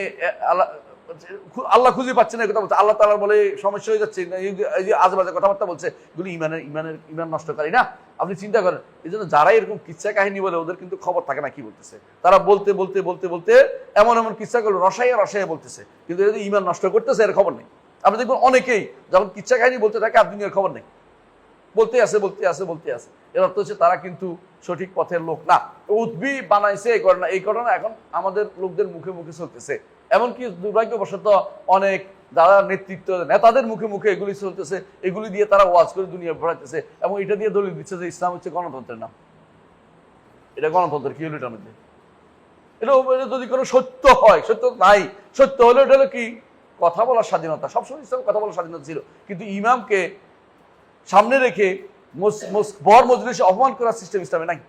আল্লাহ খুঁজে পাচ্ছে না, কথা বলছে। আল্লাহ তাআলার বলে সমস্যা হয়ে যাচ্ছে, এই যে আজেবাজে কথাবার্তা বলছে, এগুলি ইমান নষ্টকারী না? আপনি চিন্তা করেন। এই জন্য যারা এরকম কিচ্ছা কাহিনী বলে ওদের কিন্তু খবর থাকে না কি বলতেছে। তারা বলতে বলতে বলতে বলতে এমন এমন কিচ্ছা করলো রসাইয়া বলতেছে, কিন্তু যদি ইমান নষ্ট করতেছে এর খবর নেই। আপনি দেখবেন অনেকেই যখন কিচ্ছা কাহিনী বলতে থাকে আর দুনিয়ার খবর নেই, বলতে আসে। এর অর্থ হচ্ছে তারা কিন্তু সঠিক পথের লোক না। উদ্ভি বানাইছে এই ঘটনা এখন আমাদের লোকদের মুখে মুখে চলতেছে। এমনকি দুর্ভাগ্যবশত অনেক যারা নেতাদের মুখে মুখে এগুলি চলতেছে, এগুলি দিয়ে তারা ওয়াজ করে দুনিয়া ভরাইতেছে এবং এটা দিয়ে দলিল দিচ্ছে যে ইসলাম হচ্ছে গণতন্ত্রের নাম। এটা গণতন্ত্রের কি হলো এটার মধ্যে? এটা যদি কোনো সত্য হয়, সত্য নাই, সত্য হলো এটা হলো কি কথা বলার স্বাধীনতা। সবসময় ইসলাম কথা বলার স্বাধীনতা ছিল, কিন্তু ইমামকে সামনে রেখে বর মজলিসে অপমান করার সিস্টেম ইসলামে নাই।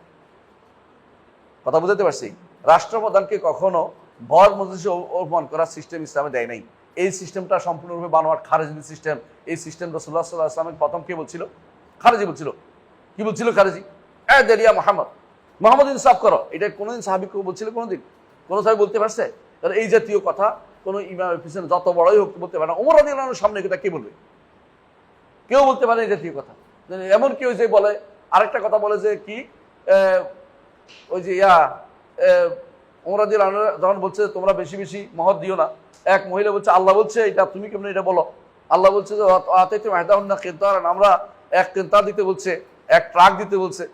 কথা বুঝতে পারছি? রাষ্ট্রপ্রধানকে কখনো বর মজলিসে অপমান করার সিস্টেম ইসলামে দেয় নাই। এই সিস্টেমটা সম্পূর্ণরূপে বানোয়াট খারেজি সিস্টেম। এই সিস্টেম রাসূলুল্লাহ সাল্লাল্লাহু আলাইহি ওয়াসাল্লামের প্রথম কে বলছিল? খারেজি বলছিল। কি বলছিল খারেজি? দেরিয়া মোহাম্মদ ইনসাফ করো। এটা কোনোদিন সাহাবী কেউ বলছিল? কোনোদিন কোনো সাহাবী বলতে পারছে? কারণ এই জাতীয় কথা কোনো ইমামের পিছনে যত বড়ই হোক বলতে পারে না। ওমর রাদিয়াল্লাহু আনহুর সামনে এটা কে বলবে? কেউ বলতে পারে এই জাতীয় কথা। এমন কেউ যে বলে, আরেকটা কথা বলে যে কি ওই যে ওমর রাদিয়াল্লাহু আনহু যখন বলছে তোমরা বেশি বেশি মহৎ দিও না, এক মহিলা বলছে আল্লাহ বলছে এটা তুমি কেমন এটা বলো? আল্লাহ বলছে যে আমরা এক কেন্তার দিতে বলছে, এক ট্রাক দিতে বলছে।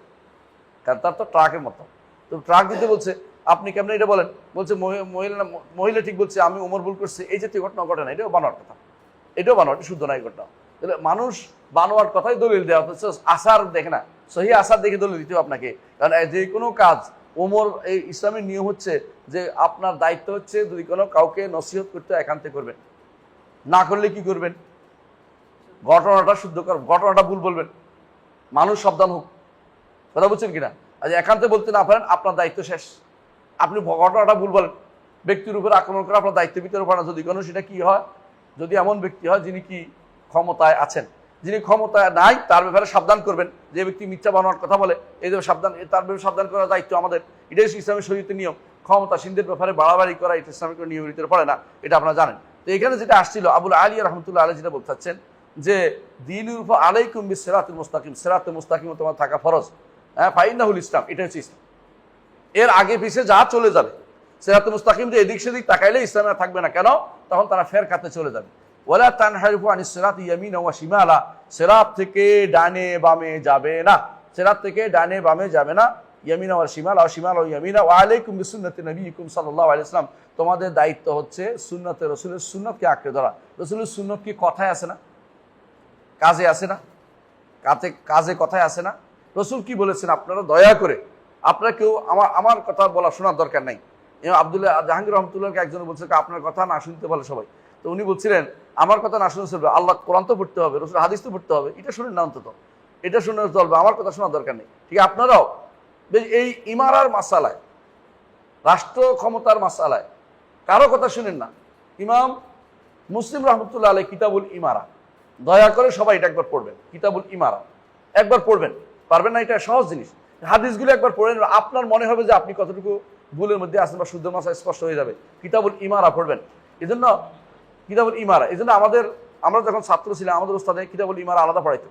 কেন্তার তো ট্রাকের মতো, তো ট্রাক দিতে বলছে, আপনি কেমন এটা বলেন? বলছে মহিলা ঠিক বলছে, আমি ওমর ভুল করছি। এই জাতীয় ঘটনা ঘটে না, এটাও বানোয়ার কথা, এটাও বানোয়ার, শুদ্ধ নাই ঘটনা। তাহলে মানুষ বানোয়ার কথাই দলিল দেওয়া হচ্ছে, আসার দেখে না, সহি আসার দেখে দলিল দিতে হবে আপনাকে। কারণ যে কোনো কাজ ওমর, এই ইসলামের নিয়ম হচ্ছে যে আপনার দায়িত্ব হচ্ছে যদি কোনো কাউকে নসিহত করতে একান্তে করবেন, না করলে কি করবেন? ঘটনাটা শুদ্ধ কর, ঘটনাটা ভুল বলবেন, মানুষ সাবধান হোক। কথা বলছেন কিনা? আজ একান্তে বলতে না পারেন, আপনার দায়িত্ব শেষ। আপনি ঘটনাটা ভুল বলেন, ব্যক্তির উপর আক্রমণ করে আপনার দায়িত্ব ভিতরে পড়ে না। যদি কোনো সেটা কি হয়, যদি এমন ব্যক্তি হয় যিনি কি ক্ষমতায় আছেন, যিনি ক্ষমতায় নাই, তার ব্যাপারে সাবধান করবেন। যে ব্যক্তি মিথ্যা বানোয়ার কথা বলে, এই সাবধান, তার ব্যাপারে সাবধান করার দায়িত্ব আমাদের। এটাই ইসলামের শরীয়তের নিয়ম। ক্ষমতাসীনদের ব্যাপারে বাড়াবাড়ি করা এটা ইসলামিক নিয়মের ভিতরে পড়ে না, এটা আপনারা জানেন। তো এখানে যেটা আসছিল আবুল আলিয়া রহমতুল্লাহ আলাইহি যেটা বলতে চাচ্ছেন যে দীনুল উপর আলাইকুম বিস সিরাতুল মুস্তাকিম, সিরাতুল মুস্তাকিম তোমার থাকা ফরজ। ফাইন্নাহুল ইসলাম, এটা হচ্ছে ইসলাম। এর আগে পিছিয়ে যা চলে যাবে, সিরাতুল মুস্তাকিম যে এদিক সেদিক তাকাইলে ইসলামে থাকবে না। কেন? তখন তারা ফের কাতে চলে যাবে। ওয়ালা তানহারিফু আনিস সিরাতি ইয়ামিনা ওয়া শিমালা, সিরাত থেকে ডানে বামে যাবে না, সিরাত থেকে ডানে বামে যাবে না। ইয়ামিনা ওয়া শিমালা, ওয়া শিমালা ওয়া ইয়ামিনা। ওয়া আলাইকুম বিসুন্নতি নবিয়িকুম সাল্লাল্লাহু আলাইহি ওয়াসাল্লাম, তোমাদের দায়িত্ব হচ্ছে সুন্নতে রাসূলের সুন্নতকে আঁকড়ে ধরা। রাসূলের সুন্নত কি কথায় আছে না, কাজে আছে না? কাজে কথায় আছে না? রাসূল কি বলেছেন? আপনারা দয়া করে, আপনারা কেউ আমার কথা বলা শোনার দরকার নাই। আব্দুল্লাহ জাহাঙ্গীর রহমতুল্লাহকে একজন বলছে আপনার কথা না শুনতে বলে সবাই। তো উনি বলছিলেন আমার কথা না শুনে চলবে, আল্লাহ কোরআন তো পড়তে হবে, রাসূল হাদিস তো পড়তে হবে, এটা শুনেন না অন্তত, এটা শুনে চলবে, আমার কথা শোনার দরকার নেই। ঠিক আপনারাও এই ইমারার মাসালায়, রাষ্ট্র ক্ষমতার মাসালায় কারো কথা শুনেন না। ইমাম মুসলিম রহমতুল্লাহ আলাইহি কিতাবুল ইমারা, দয়া করে সবাই এটা একবার পড়বেন। কিতাবুল ইমারা একবার পড়বেন, পারবেন না? এটা সহজ জিনিস। হাদিসগুলো একবার পড়েন, আপনার মনে হবে যে আপনি কতটুকু ভুলের মধ্যে আছেন বা শুদ্ধ মাসা স্পষ্ট হয়ে যাবে। কিতাবুল ইমারা পড়বেন। এই জন্য কিতাবুল ইমারা, এই জন্য আমরা যখন ছাত্র ছিলাম আমাদের ওস্তাদে কিতাবুল ইমারা আলাদা পড়াইতো।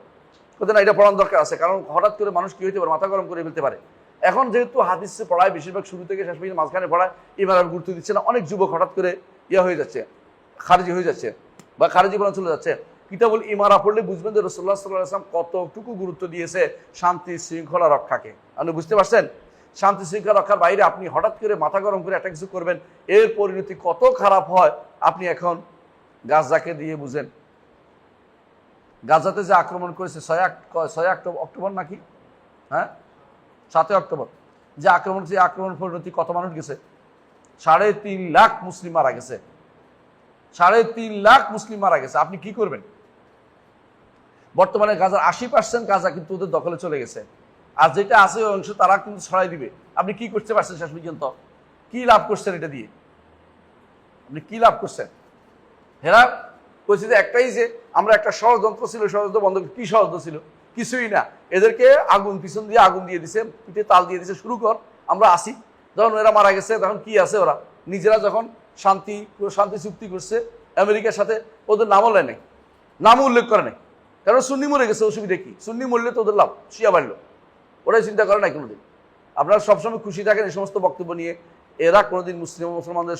কোথায় না এটা পড়ানোর দরকার আছে, কারণ হঠাৎ করে মানুষ কি হইতে পারে, মাথা গরম করে ফেলতে পারে। এখন যেহেতু হাদিসে পড়ায় বেশিরভাগ শুরু থেকে শেষ পর্যন্ত, মাঝখানে পড়ায়, ইমারার গুরুত্ব দিচ্ছে না। অনেক যুবক হঠাৎ করে হয়ে যাচ্ছে, খারিজি হয়ে যাচ্ছে বা খারিজি বলা চলে যাচ্ছে। কিতাবুল ইমারা পড়লে বুঝবেন যে রাসূলুল্লাহ সাল্লাল্লাহু আলাইহি ওয়াসাল্লাম কতটুকু গুরুত্ব দিয়েছে শান্তি শৃঙ্খলা রক্ষাকে। আপনি বুঝতে পারছেন? শান্তি শৃঙ্খলা রক্ষার বাইরে আপনি হঠাৎ করে মাথা গরম করে একটা কিছু করবেন, এর পরিণতি কত খারাপ হয় আপনি এখন গাজাকে দিয়ে বুঝেন। গাজাতে যে আক্রমণ করেছে 6 অক্টোবর নাকি, 7 অক্টোবর যে আক্রমণ পরিণতি কত মানুষ গেছে? 3.5 লাখ মুসলিম মারা গেছে। 3.5 লাখ মুসলিম মারা গেছে, আপনি কি করবেন? বর্তমানে গাজার 80% গাজা কিন্তু ওদের দখলে চলে গেছে, আর যেটা আছে ওই অংশ তারা কিন্তু ছড়াই দিবে। আপনি কি করতে পারছেন শেষ পর্যন্ত? কি লাভ করছেন এটা দিয়ে? আপনি কি লাভ করছেন? হেরা কইছে যে একটাই, যে আমরা একটা ষড়যন্ত্র ছিল, ষড়যন্ত্র বন্ধ। কি ষড়যন্ত্র ছিল? কিছুই না। এদেরকে আগুন, পিছন দিয়ে আগুন দিয়ে দিছে, পিঠে তাল দিয়ে দিছে, শুরু কর, আমরা আসি। যখন এরা মারা গেছে তখন কি আছে, ওরা নিজেরা যখন শান্তি চুক্তি করছে আমেরিকার সাথে, ওদের নামও নেয় নাই, নামও উল্লেখ করে নাই। কারণ সুন্নি মরে গেছে, অসুবিধা কি? সুন্নি মরলে তো ওদের লাভ, শিয়া বাড়লো, ওরাই চিন্তা করে নাই কোনোদিন। আপনারা সবসময় খুশি থাকেন এই সমস্ত বক্তব্য নিয়ে। এরা কোনোদিন মুসলমানদের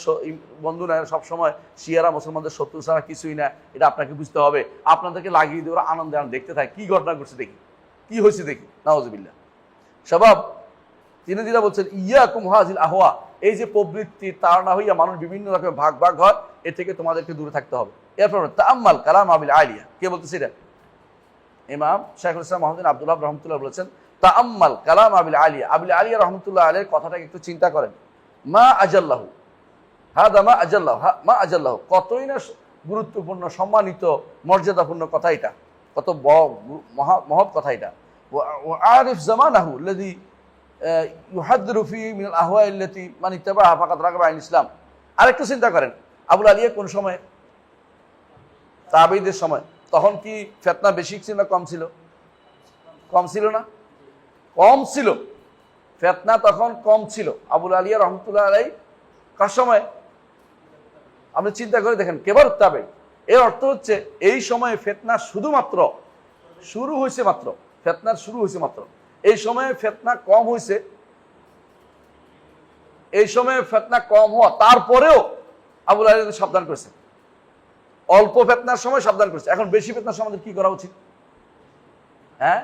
বন্ধু না, সবসময় শিয়ারা মুসলমানদের শত্রু ছাড়া কিছুই না, এটা আপনাকে বুঝতে হবে। আপনাদেরকে লাগিয়ে দিয়ে ওরা আনন্দে দেখতে থাকে কি ঘটনা ঘটছে, দেখি কি হয়েছে, দেখি। নাউজুবিল্লাহ। সবাব তিনি যেটা বলছেন, ইয়াকুম হাযিল আহওয়া, এই যে প্রবৃত্তির তাড়না হইয়া মানুষ বিভিন্ন রকমের ভাগ ভাগ হয়, এ থেকে তোমাদেরকে দূরে থাকতে হবে। এরপর তাআম্মাল কালাম আবিল আলিয়া, কে বলতেছে এটা? ইমাম শাইখুল ইসলাম মুহাম্মদ বিন আব্দুল্লাহ রহমতুল্লাহ বলেছেন, তাআম্মাল কালাম আবিল আলিয়া, আবিল আলিয়া রহমতুল্লাহ আলাইহির কথাটাকে একটু চিন্তা করেন। মা আজাল্লাহু, হাদা মা আজাল্লাহু, মা আজাল্লাহু, কতই না গুরুত্বপূর্ণ, সম্মানিত, মর্যাদাপূর্ণ কথা এটা, কত মহৎ কথা এটা। ওয়া আরিফ জামানাহু আল্লাযী ইউহাদ্দিরু ফি মিনাল আহওয়া আল্লাতী মান ইত্তাবাহা ফাকাদ রাগিবা আন ইসলাম। আরেকটু চিন্তা করেন, আবুল আলিয়া কোন সময়? তাবেঈদের সময়। তখন কি ফিতনা বেশি ছিল না কম ছিল? কম ছিল না? কম ছিল। ফিতনা তখন কম ছিল। আবুল আলিয়া রহমতুল্লাহ আলাইহি কার সময়? আপনি চিন্তা করে দেখেন, কেবল তাবে। এর অর্থ হচ্ছে এই সময়ে ফিতনা শুধুমাত্র শুরু হয়েছে মাত্র, ফিতনার শুরু হয়েছে মাত্র। এই সময়ে ফিতনা কম হয়েছে, এই সময়ে ফিতনা কম হওয়া তারপরেও আবুল আলিয়া সাবধান করেছে। অল্প ফিতনার সময় সাবধান করেছে, এখন বেশি ফিতনার সময় আমাদের কি করা উচিত? হ্যাঁ,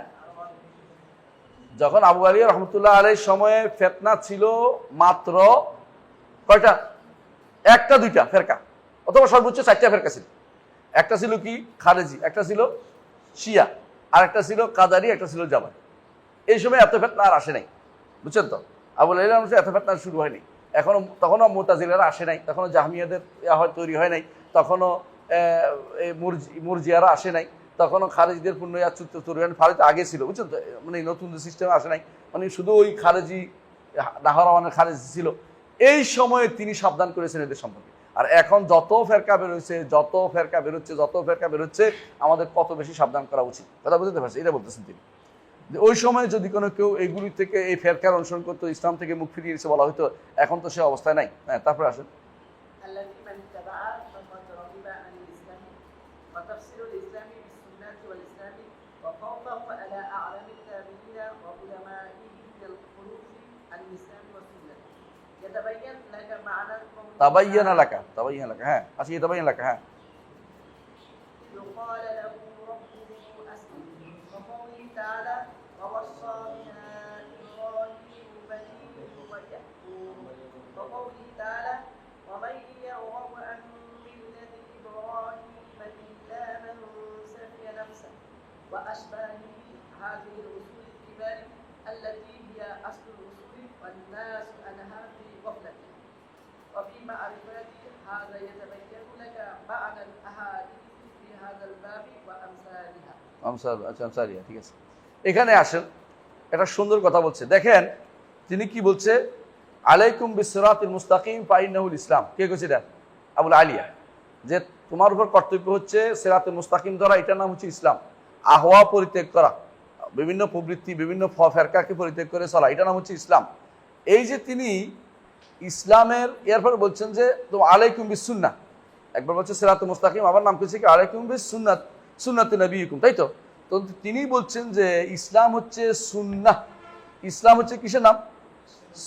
যখন আবু আলিয়া রহমতুল্লাহ আলাইহির সময়ে ফিতনা ছিল মাত্র কয়টা? একটা দুইটা ফেরকা, অথবা সর্বোচ্চ 4টা ফেরকা ছিল। একটা ছিল কি? খারেজি, একটা ছিল শিয়া, আর একটা ছিল কাদারি, একটা ছিল জামাত। এই সময় এত ফিতনা আর আসে নাই, বুঝছেন তো? আবু আলিয়া এত ফিতনা শুরু হয়নি। তখনও মুতাজিলারা আসে নাই, তখনও জাহমিয়াদের তৈরি হয় নাই, তখনও মুরজিয়ারা আসে নাই, তখনও খারেজিদের পূর্ণ তৈরি হয়। খারেজি আগে ছিল, বুঝছেন তো? মানে নতুন সিস্টেমে আসে নাই, মানে শুধু ওই খারেজি নাহরাওয়ানের খারেজি ছিল। এই সময়ে তিনি সাবধান করেছেন এদের সম্পর্কে। আর এখন যত ফেরকা বেরোচ্ছে, আমাদের কত বেশি সাবধান করা উচিত, কথা বুঝতে পারছি? এটা বলতেছেন তিনি। ওই সময় যদি কোনো কেউ এইগুলি থেকে, এই ফেরকার অনুসরণ করতো, ইসলাম থেকে মুখ ফিরিয়ে দিয়েছে বলা হয়তো, এখন তো সে অবস্থায় নাই। হ্যাঁ, তারপরে আসেন। তাবাইয়ানা লাকা, হ্যাঁ, আচ্ছা, তাবাইয়ানা লাকা, হ্যাঁ। وأشباه هذه الأصول الكبار التي هي أصل الأصول والناس عنها في غفلة. وفي معرفة هذا يتبين لك معنى الأحاديث في هذا الباب وأمثالها. আমসালিয়া, ঠিক আছে। এখানে আসেন, একটা সুন্দর কথা বলছে, দেখেন তিনি কি বলছে। আলাইকুম বিসিরাতিল মুস্তাকিম ফাইন্নাহুল ইসলাম। কে কইছে এটা? আবুল আলিয়া। যে তোমার উপর কর্তব্য হচ্ছে সিরাতুল মুস্তাকিম ধরা, এটার নাম হচ্ছে ইসলাম। আহওয়া পরিত্যাগ করা, বিভিন্ন প্রবৃত্তি, বিভিন্ন ফেরকাকে পরিত্যাগ করে চলা, এটা নাম হচ্ছে ইসলাম। এই যে তিনি ইসলামের, এরপরে বলছেন যে তো আলাইকুম বিস সুন্নাহ, একবার বলছে সিরাতুল মুস্তাকিম, আবার নাম করেছে কি আলাইকুম বিস সুন্নাত, সুন্নাতে নবীকুম, তাই তো? তো তিনি বলছেন যে ইসলাম হচ্ছে সুন্নাহ। ইসলাম হচ্ছে কিসের নাম?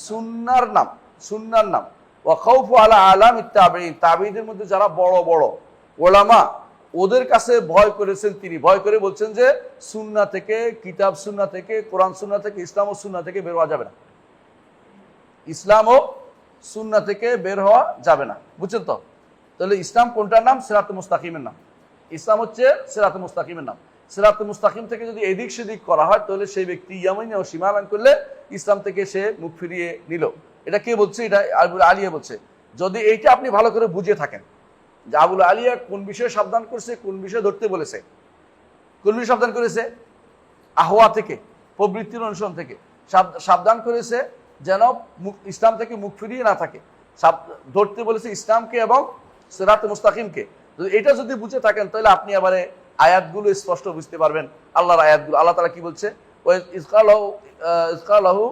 সুন্নার নাম, সুন্নার নাম। ওয়া খাউফু আলা আলামিত তাবেঈন, তাবেঈদের মধ্যে যারা বড় বড় ওলামা, ওদের কাছে ভয় করেছেন তিনি। ভয় করে বলছেন যে সুন্নাহ থেকে, কিতাব সুন্নাহ থেকে, কোরআন সুন্নাহ থেকে, ইসলাম ও সুন্নাহ থেকে বের হওয়া যাবে না। ইসলাম ও সুন্নাহ থেকে বের হওয়া যাবে না, বুঝছেন তো? তাহলে ইসলাম কোনটার নাম? সিরাতুল মুস্তাকিমের নাম। ইসলাম হচ্ছে সিরাতুল মুস্তাকিমের নাম। সিরাতুল মুস্তাকিম থেকে যদি এদিক সেদিক করা হয়, তাহলে সেই ব্যক্তি ইয়ামিন ও শিমালান করলে ইসলাম থেকে সে মুখ ফিরিয়ে নিল। এটা কে বলছে? এটা আবুল আলিয়া বলছে। যদি এইটা আপনি ভালো করে বুঝে থাকেন, যে আবুল আলিয়া কোন বিষয়ে সাবধান করছে, কোন বিষয়ে ধরতে বলেছে, কোন বিষয়ে সাবধান করেছে? আহওয়া থেকে, প্রবৃত্তির অনুসরণ থেকে সাবধান করেছে, যেন ইসলাম থেকে মুখ ফিরিয়ে না থাকে। ধরতে বলেছে ইসলামকে এবং সিরাত মুস্তাকিমকে। এটা যদি বুঝে থাকেন তাহলে আপনি আবারে আয়াতগুলো স্পষ্ট বুঝতে পারবেন। আল্লাহর আয়াতগুলো, আল্লাহ তাআলা কি বলছে? ইসকালাহু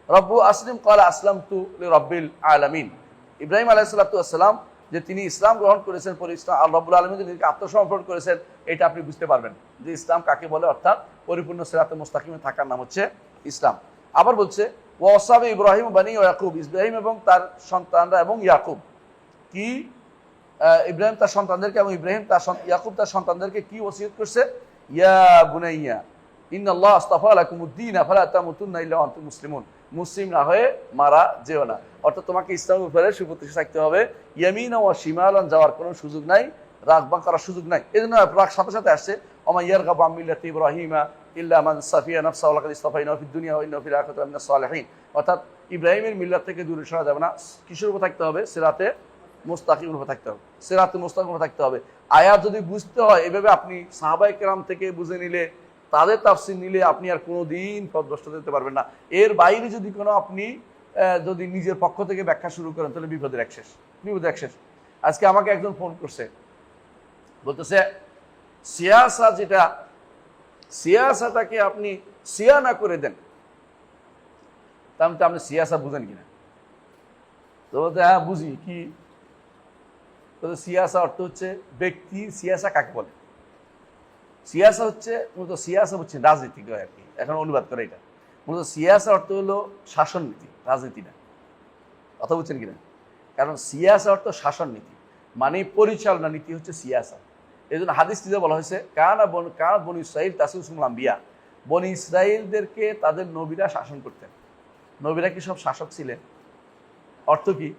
রব্বু আসলিম ক্বালা আসলামতু লিরাব্বিল আলামিন। ইব্রাহিম আলাইহিস সালাতু ওয়াস সালাম যে তিনি ইসলাম গ্রহণ করেছেন, পরে ইসলাম রব্বুল আলামিন নিজেকে আত্মসমর্পণ করেছেন, এটা আপনি বুঝতে পারবেন যে ইসলাম কাকে বলে, অর্থাৎ পরিপূর্ণ সিরাতে মুস্তাকিমে থাকার নাম হচ্ছে ইসলাম। আবার বলছে ওয়াসাবে ইব্রাহিম বানি ইয়াকুব, ইব্রাহিম এবং তার সন্তানরা এবং ইয়াকুব কি, ইব্রাহিম তার সন্তানদেরকে এবং ইয়াকুব তার সন্তানদেরকে কি ওসিয়ত করছে? ইয়া বুনাইয়া ইন্নাল্লাহ আস্তাফা লাকুমুদ্দীন ফালা তামুতুন্না ইল্লা ওয়া আনতুম মুসলিমুন, মুসলিম না হয়ে মারা যেও না। অর্থাৎ তোমাকে ইসলামের উপরে সুপ্রতিষ্ঠিত থাকতে হবে। ইয়ামিনা ওয়া শিমালান যাওয়ার কোনো সুযোগ নাই, রাগবা করার সুযোগ নাই। এই জন্য রাগ সাথে সাথে আসছে ওমা ইয়ারগাবু আন মিল্লাতি ইব্রাহিমা ইল্লা মান সাফিয়া নাফসাহু লাকাদ ইসতাফাইনাহু ফিদ দুনিয়া ওয়া ইন্নাহু ফিল আখিরাতি লামিনাস সালিহিন। অর্থাৎ ইব্রাহিমের মিল্লাত থেকে দূরে সরা যাবে না। কিসের উপর থাকতে হবে? সিরাতে মুস্তাকিমের উপর থাকতে হবে, সিরাতে মুস্তাকিমের উপর থাকতে হবে। আয়াত যদি বুঝতে হয় এভাবে আপনি সাহাবায়ে কেরাম থেকে বুঝে নিলে, তাদের তাফসীর নিলে আপনি আর কোনোদিন পথভ্রষ্ট হতে পারবেন না। এর বাইরে যদি কোনো আপনি যদি নিজের পক্ষ থেকে ব্যাখ্যা শুরু করেন তাহলে বিপদের এক শেষ, বিপদের এক শেষ। আজকে আমাকে একজন ফোন করছে, বলতেছে সিয়াসা যেটা, সিয়াসাটাকে আপনি সিয়ানা করে দেন। তাহলে আপনি সিয়াসা বুঝেন কিনা? তো বলতে হ্যাঁ বুঝি। কি? সিয়াসা অর্থ হচ্ছে ব্যক্তি। সিয়াসা কাকে বলে? সিয়াসা হচ্ছে মূলত, সিয়াসা হচ্ছে রাজনীতি আর কি, এখন অনুবাদ করে এটা। মূলত সিয়াসা অর্থ হলো শাসন নীতি, রাজনীতি না। কথা বুঝছেন কিনা? কারণ সিয়াসা অর্থ শাসন নীতি, মানে পরিচালনা নীতি হচ্ছে সিয়াসা। এই জন্য হাদিসটিতে বলা হয়েছে কানা বনি ইসরাইল তাসুসুল আম্বিয়া, বনি ইসরাইলদেরকে তাদের নবীরা শাসন করতেন। নবীরা কি সব শাসক ছিলেন? অর্থ কি?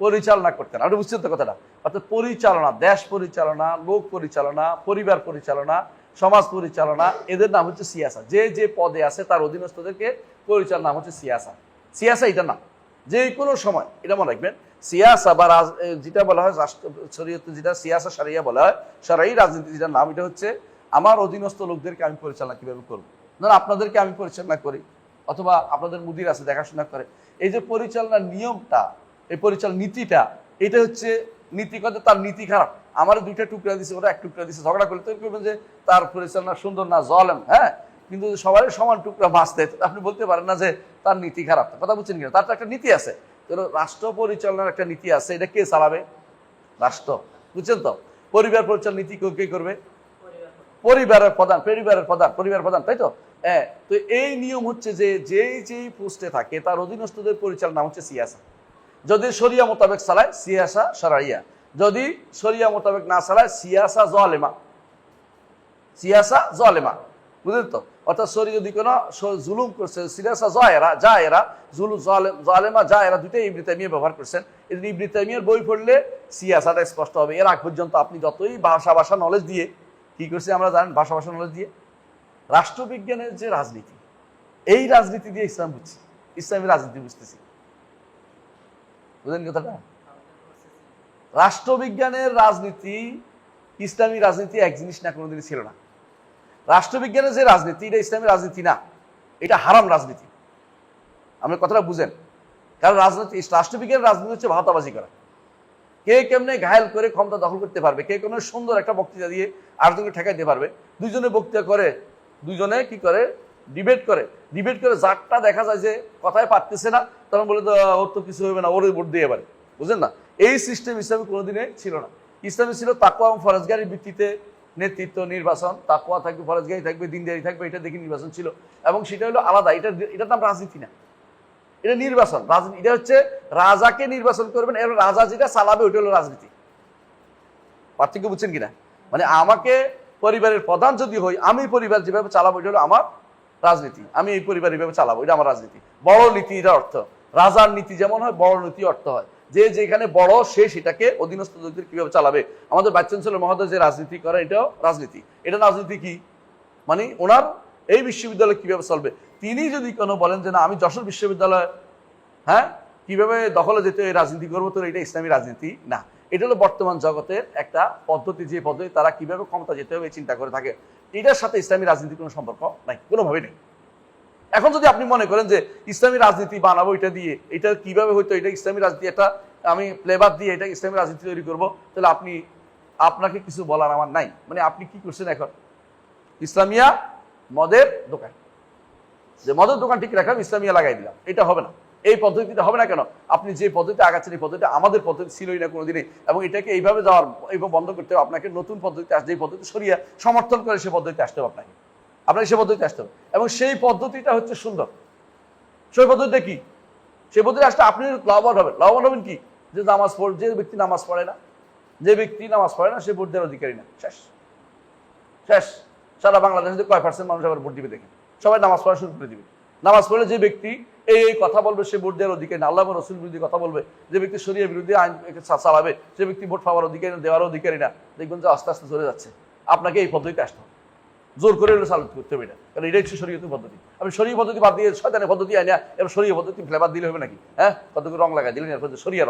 পরিচালনা করতেন। আপনি বুঝছেন তো কথাটা? অর্থাৎ পরিচালনা, দেশ পরিচালনা, লোক পরিচালনা, পরিবার পরিচালনা, সমাজ পরিচালনা, এদের নাম হচ্ছে সিয়াসা। যে যে পদে আছে তার অধীনস্থদেরকে পরিচালনা নাম হচ্ছে সিয়াসা। সিয়াসা এটা না, যে কোনো সময়, এটা মনে রাখবেন। সিয়াসা বা যেটা বলা হয় শরীয়তে, যেটা সিয়াসা শারিয়া বলা হয়, শারঈ রাজনীতি যেটার নাম, এটা হচ্ছে আমার অধীনস্থ লোকদেরকে আমি পরিচালনা কিভাবে করবো। ধরুন আপনাদেরকে আমি পরিচালনা করি, অথবা আপনাদের মুদির আছে দেখাশোনা করে। এই যে পরিচালনার নিয়মটা, এই পরিচালনা নীতিটা, এটা হচ্ছে নীতি কথা। তার নীতি খারাপ, আমার দুইটা টুকরা দিছে, ওরা এক টুকরা দিছে, ঝগড়া করলে তো করবেন যে তার পরিচালনা সুন্দর না, জলেম। হ্যাঁ, কিন্তু সবাই সমান টুকরা মাছ দেয়, আপনি বলতে পারেন না যে তার নীতি খারাপ। কথা বুঝছেন কিনা? তার তো একটা নীতি আছে। রাষ্ট্র পরিচালনার একটা নীতি আছে, এটা কে চালাবে? রাষ্ট্র। বুঝছেন তো? পরিবার পরিচালনা নীতি কে করবে? পরিবারের প্রধান, পরিবার প্রধান, তাই তো? হ্যাঁ। তো এই নিয়ম হচ্ছে যে যেই পোস্টে থাকে তার অধীনস্থদের পরিচালনা হচ্ছে সিয়াসা। যদি শরিয়া মোতাবেক চালায় সিয়াসা শারঈয়া, যদি শরিয়া মোতাবেক না চালায় সিয়াসা জালেমা, সিয়াসা জালেমা। বুঝলেন তো? অর্থাৎ শরীর যদি কোনো জুলুম করছে, সিয়াসা জায়েরা, জালেমা জায়েরা, দুইটাই ইবনে তাইমিয়া ব্যবহার করছেন। এই ইবনে তাইমিয়ার বই পড়লে সিয়াসাটা স্পষ্ট হবে। এর আগ পর্যন্ত আপনি যতই ভাষা নলেজ দিয়ে কি করছে আমরা জানেন, ভাষা নলেজ দিয়ে রাষ্ট্রবিজ্ঞানের যে রাজনীতি, এই রাজনীতি দিয়ে ইসলাম বুঝছি, ইসলামী রাজনীতি বুঝতেছি। বুঝলেন কথাটা? রাষ্ট্রবিজ্ঞানের রাজনীতি ইসলামী রাজনীতি এক জিনিস না, কোনোদিনই ছিল না। রাষ্ট্রবিজ্ঞানের যে রাজনীতি, এটা ইসলামী রাজনীতি না, এটা হারাম রাজনীতি। আপনি কথাটা বুঝেন। কারণ রাষ্ট্রবিজ্ঞানের রাজনীতি হচ্ছে ভাওতাবাজি করা। কে কেমনে ঘায়েল করে ক্ষমতা দখল করতে পারবে, কে কোনো সুন্দর একটা বক্তৃতা দিয়ে আরেকজনকে ঠেকাইতে পারবে। দুইজনে বক্তৃতা করে, দুইজনে কি করে, ডিবেট করে যারটা দেখা যায় যে কথায় পারতেছে না, তখন বলে তো ওর তো কিছু হবে না, ওর ভোট দিয়ে পারে। বুঝলেন না? এই সিস্টেম ইসলামে কোনোদিনে ছিল না। ইসলামে ছিল তাকওয়া এবং ফরজগারির ভিত্তিতে নেতৃত্ব, নির্বাচন। তাকওয়া থাকবে, ফরজগারি থাকবে, দিনদারি থাকবে, এটা দেখে নির্বাচন ছিল। এবং সেটা হলো আলাদা, এটার নাম রাজনীতি না, এটা নির্বাচন। রাজনীতি এটা হচ্ছে রাজাকে নির্বাচন করবেন, এর রাজা যেটা চালাবে ওইটা হলো রাজনীতি। পার্থক্য বুঝছেন কিনা? মানে আমাকে পরিবারের প্রধান যদি হই, আমি পরিবার যেভাবে চালাবো এটা হলো আমার রাজনীতি। আমি এই পরিবার এইভাবে চালাবো, এটা আমার রাজনীতি। বড় নীতি, এটা অর্থ। রাজার নীতি যেমন হয়, বড় নীতি অর্থ হয় যে যেখানে বড় সে সেটাকে অধীনস্থ লোকদের কিভাবে চালাবে। আমাদের ভাইস চ্যান্সেলর মহোদয় যে রাজনীতি করে, এটাও রাজনীতি। এটা রাজনীতি কি মানে ওনার এই বিশ্ববিদ্যালয় কিভাবে চলবে। তিনি যদি কোনো বলেন যে না আমি যশোর বিশ্ববিদ্যালয় কিভাবে দখলে যেতে রাজনীতি করবো, তো এটা ইসলামী রাজনীতি না। এটা হলো বর্তমান জগতের একটা পদ্ধতি, যে পদ্ধতি তারা কিভাবে ক্ষমতা যেতে হবে চিন্তা করে থাকে। এটার সাথে ইসলামী রাজনীতির কোনো সম্পর্ক নাই, কোনোভাবেই নেই। এখন যদি আপনি মনে করেন যে ইসলামী রাজনীতি বানাবো এটা দিয়ে, এটা কিভাবে হইতো, এটা ইসলামী রাজনীতি, এটা আমি প্লেবার দিয়ে এটা ইসলামী রাজনীতি তৈরি করবো, তাহলে আপনাকে কিছু বলার আমার নাই। মানে আপনি কি করছেন এখন, ইসলামিয়া মদের দোকান, যে মদের দোকান ঠিক রাখলাম, ইসলামিয়া লাগাই দিলাম, এটা হবে না। এই পদ্ধতিটা হবে না কেন? আপনি যে পদ্ধতি আগাচ্ছেন এই পদ্ধতি আমাদের পদ্ধতি ছিলই না কোনোদিনই, এবং এটাকে এইভাবে যাওয়ার এইভাবে বন্ধ করতে হবে। আপনাকে নতুন পদ্ধতি আসবে, যে পদ্ধতি সরিয়ে সমর্থন করে সে পদ্ধতি আসতে হবে, আপনাকে সে পদ্ধতি আসতে হবে, এবং সেই পদ্ধতিটা হচ্ছে সুন্দর। সেই পদ্ধতিটা কি? সেই পদ্ধতি আসলে আপনি লাভবান হবেন। লাভবান হবেন কি? যে যে ব্যক্তি নামাজ পড়ে না, সে ভোট দেওয়ার অধিকারী না, শেষ শেষ। সারা বাংলাদেশে কয় % মানুষ আবার ভোট দিবে দেখেন, সবাই নামাজ পড়া শুরু করে দিবে। নামাজ পড়লে যে ব্যক্তি এই কথা বলবে সে ভোট দেওয়ার অধিকারী না, আল্লাহ রসুল বিরোধী কথা বলবে, যে ব্যক্তি শরিয়া বিরোধী আইন চালাবে, সে ব্যক্তি ভোট পাওয়ার অধিকারী না, দেওয়ার অধিকারী না। দেখবেন যে আস্তে আস্তে চলে যাচ্ছে। আপনাকে এই পদ্ধতিতে আসতে হবে, জোর করে চালু করতে হবে এটা, কারণ এটাই হচ্ছে শরীয়তের পদ্ধতি। আমি শরীয় পদ্ধতি বাদ দিয়ে শয়তানের পদ্ধতি আনি, এবার শরীয় পদ্ধতি ফ্লেভার দিলে হবে নাকি? হ্যাঁ, কতগুলো রং লাগাই দিলেন, এরপর শরিয়া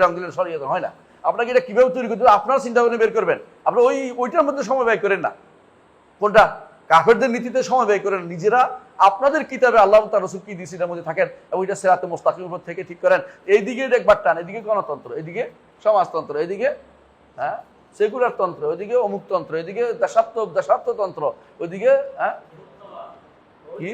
রং দিলে শরিয়া হয় না। আপনাকে এটা কিভাবে তৈরি করতে হবে আপনারা চিন্তা করে বের করবেন। আপনি ওইটার মধ্যে সময় ব্যয় করেন না। কোনটা? কাফেরদের নীতিতে সময় ব্যয় করেন। নিজেরা আপনাদের কিতাবে আল্লাহ তার রসুল কি দিয়েছে এটার মধ্যে থাকেন, এবং এটা সিরাতে মুস্তাকিমের উপর থেকে ঠিক করেন। এইদিকে একবার টান, এদিকে গণতন্ত্র, এদিকে সমাজতন্ত্র, এদিকে সেকুলার তন্ত্র, ওইদিকে অমুক তন্ত্র, এদিকে দেশাত্মতন্ত্র, ওইদিকে কি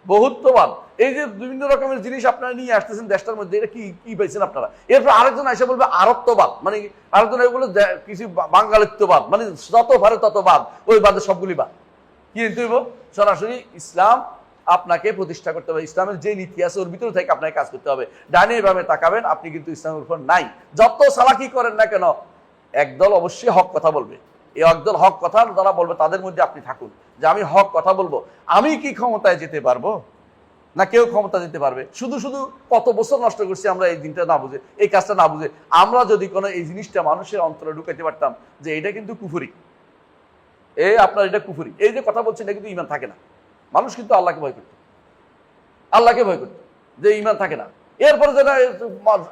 বহুত্ববাদ। এই যে বিভিন্ন রকমের জিনিস আপনারা নিয়ে আসতেছেন দেশটার মধ্যে, এটা কি পাইছেন আপনারা? এরপর আরেকজন এসে বলবে আরবত্ববাদ, মানে আরেকজন বলে কিছু বাঙালিত্ববাদ, মানে যত ভারে তত বাদ, ওই বাদে সবগুলি বাদ। কি নিতে হইব? সরাসরি ইসলাম আপনাকে প্রতিষ্ঠা করতে হবে। ইসলামের যে নীতি আছে ওর ভিতরে থেকে আপনাকে কাজ করতে হবে। ডানে এভাবে তাকাবেন, আপনি কিন্তু ইসলামের উপর নাই। যত সালাকি করেন না কেন, একদল অবশ্যই হক কথা বলবে। এই একদল হক কথা যারা বলবে তাদের মধ্যে আপনি থাকুন, যে আমি হক কথা বলবো। আমি কি ক্ষমতায় যেতে পারবো? না কেউ ক্ষমতা যেতে পারবে? শুধু শুধু কত বছর নষ্ট করছি আমরা এই দিনটা না বুঝে, এই কাজটা না বুঝে। আমরা যদি কোনো এই জিনিসটা মানুষের অন্তরে ঢুকাইতে পারতাম যে এটা কিন্তু কুফরি, আপনার এটা কুফরি, এই যে কথা বলছেন, এটা কিন্তু ইমান থাকে না। মানুষ কিন্তু আল্লাহকে ভয় করত, যে ইমান থাকে না। এরপরে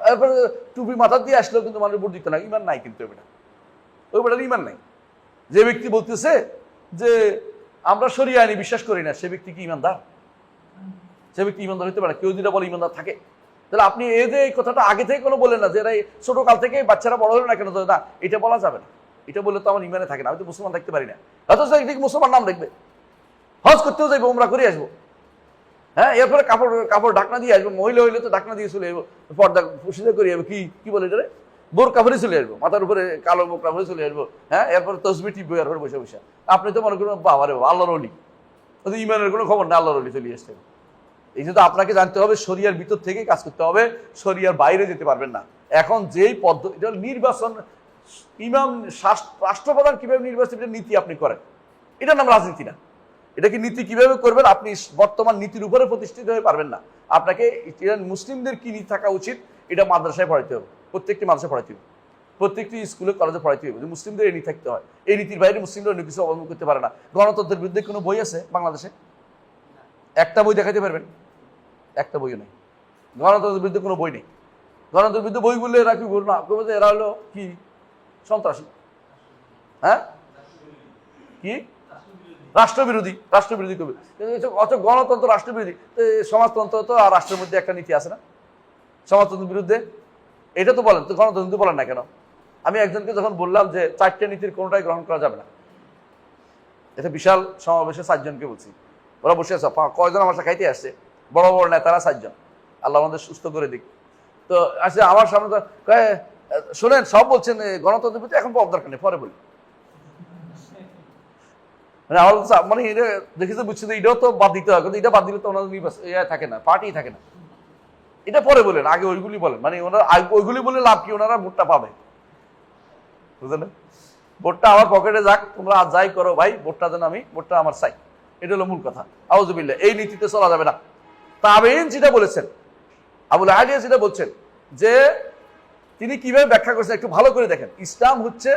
এরপরে টুপি মাথা দিয়ে আসলেও কিন্তু মানুষ ভোট দিত না, ইমান নাই। কিন্তু ওই বেটার ইমান নাই। যে ব্যক্তি বলতেছে যে আমরা শরিয়া আইনি বিশ্বাস করি না, সে ব্যক্তি কি ইমানদার? সে ব্যক্তি ইমানদার হইতে পারে? কেউ যেটা বলে ইমানদার থাকে, তাহলে আপনি এই কথাটা আগে থেকে কোনো বলেন না, যে এরা ছোট কাল থেকে বাচ্চারা বড় হলো না কেন, না এটা বলা যাবে না। এটা বললে তো আমার ইমানে থাকে না, আমি তো মুসলমান থাকতে পারি না। হয়তো মুসলমান নাম দেখবে, হজ করতেও যাইবো, উমরা করে আসবো, হ্যাঁ, এরপরে কাপড় ঢাকনা দিয়ে আসবো, মহিলা হইলে তো ঢাকনা দিয়ে চলে আসবো, পর্দা পুষিদা করে যাবো, কি বলে এটা, বোরকা ভরে চলে আসবো, মাথার উপরে কালো বোরকা ভরে চলে আসবো, হ্যাঁ, এরপরে তসবি টিপবো, এরপরে বসে বসে। আপনি তো মনে করুন বাবারে বাবা, আল্লাহর ওলি, ইমানের কোনো খবর না, আল্লাহর ওলি চলে আসছে। এই জন্য আপনাকে জানতে হবে শরিয়ার ভিতর থেকে কাজ করতে হবে, শরিয়ার বাইরে যেতে পারবেন না। এখন যেই পদ্ধতি, এটা নির্বাচন, ইমাম রাষ্ট্রপ্রধান কিভাবে নির্বাচন, এটা নীতি আপনি করেন, এটার নাম রাজনীতি না। এটাকে নীতি কিভাবে করবেন, আপনি বর্তমান নীতির উপরে প্রতিষ্ঠিত হয়ে পারবেন না। আপনাকে মুসলিমদের কি নীতি থাকা উচিত, এটা মাদ্রাসায় পড়াইতে হবে, প্রত্যেকটি মাদ্রাসায় পড়াইতে হবে, প্রত্যেকটি স্কুলে কলেজে পড়াইতে হবে, যে মুসলিমদের এই নীতি থাকতে হয়। এই নীতির বাইরে মুসলিমরা অন্য কিছু অবলম্বন করতে পারে না। গণতন্ত্রের বিরুদ্ধে কোনো বই আছে বাংলাদেশে? একটা বই দেখাতে পারবেন? একটা বইও নেই। গণতন্ত্রের বিরুদ্ধে কোনো বই নেই। গণতন্ত্রের বিরুদ্ধে বই বললে এরা কি বলবো না, যে এরা হলো কি সন্ত্রাসী, হ্যাঁ, কি রাষ্ট্রবিরোধী করবে। অথচ গণতন্ত্র রাষ্ট্রবিরোধী, সমাজতন্ত্র তো আর রাষ্ট্রের মধ্যে একটা নীতি আছে না, সমাজতন্ত্রের বিরুদ্ধে। এটা তো বলেন, তো গণতন্ত্র বলেন না কেন? আমি একজনকে যখন বললাম যে 4টে নীতির কোনোটাই গ্রহণ করা যাবে না, এটা বিশাল সমাবেশে 4 জনকে বলছি, ওরা বসে আছে, কয়জন আমার সাথে খাইতে আসছে, বড় বড় নেতারা 4 জন, আল্লাহ আমাদের সুস্থ করে দিক। তো আসলে আমার সামনে তো শোনেন, সব বলছেন গণতন্ত্রের প্রতি, এখন পাওয়ার দরকার নেই, পরে বলি। মানে আমার মানে এটা দেখেছে, বুঝছে, এটাও তো বাদ দিতে হয়, কিন্তু এটা বাদ দিলে তো ওনাদের থাকে না, পার্টি থাকে না। এটা পরে বলেন, আগে ওইগুলি বলেন, মানে ওনারা ওইগুলি বলে লাভ কি, ওনারা ভোটটা পাবে, বুঝলেন? ভোটটা আমার পকেটে যাক, তোমরা আজ যাই করো ভাই, ভোটটা যেন ভোটটা আমার চাই, এটা হলো মূল কথা। আউযুবিল্লাহ, এই নীতিতে চলা যাবে না। তাবেঈন যেটা বলেছেন, আবুল আলিয়া যেটা বলছেন, যে তিনি কিভাবে ব্যাখ্যা করেছেন একটু ভালো করে দেখেন। ইসলাম হচ্ছে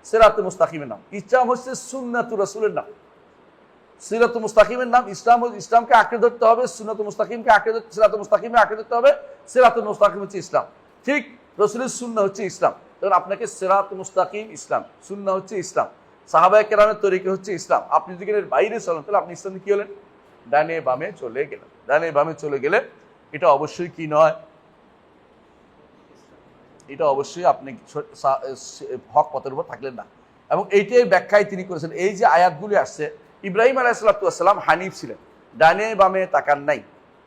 সিরাতুল মুস্তাকিমের নাম, ইসলাম হচ্ছে সুন্নাতুর রাসূলের নাম, সিরাতুল মুস্তাকিমের নাম। ইসলামকে আঁকড়ে ধরতে হবে, সুন্নাতুল মুস্তাকিমকে আঁকড়ে ধরতে, সিরাতুল মুস্তাকিমে আঁকড়ে ধরতে হবে। সিরাতুল মুস্তাকিম হচ্ছে ইসলাম, ঠিক রাসূলের সুন্নাহ হচ্ছে ইসলাম। তখন আপনাকে সিরাত মুস্তাকিম ইসলাম, সুন্নাহ হচ্ছে ইসলাম, সাহাবায়ে কেরামের তরিকা হচ্ছে ইসলাম। আপনি যদি এর বাইরে চলেন তাহলে আপনি ইসলামে কি হলেন? ডানে বামে চলে গেলেন। ডানে বামে চলে গেলে এটা অবশ্যই কি নয়, এটা অবশ্যই আপনি হক পথের উপর থাকলেন না। এবং এইটাই ব্যাখ্যায় তিনি করেছেন। এই যে আয়াতগুলি আসছে, ইব্রাহিম আলাইহিস সালাম হানিফ ছিলেন, ডানে বামে তাকান নাই।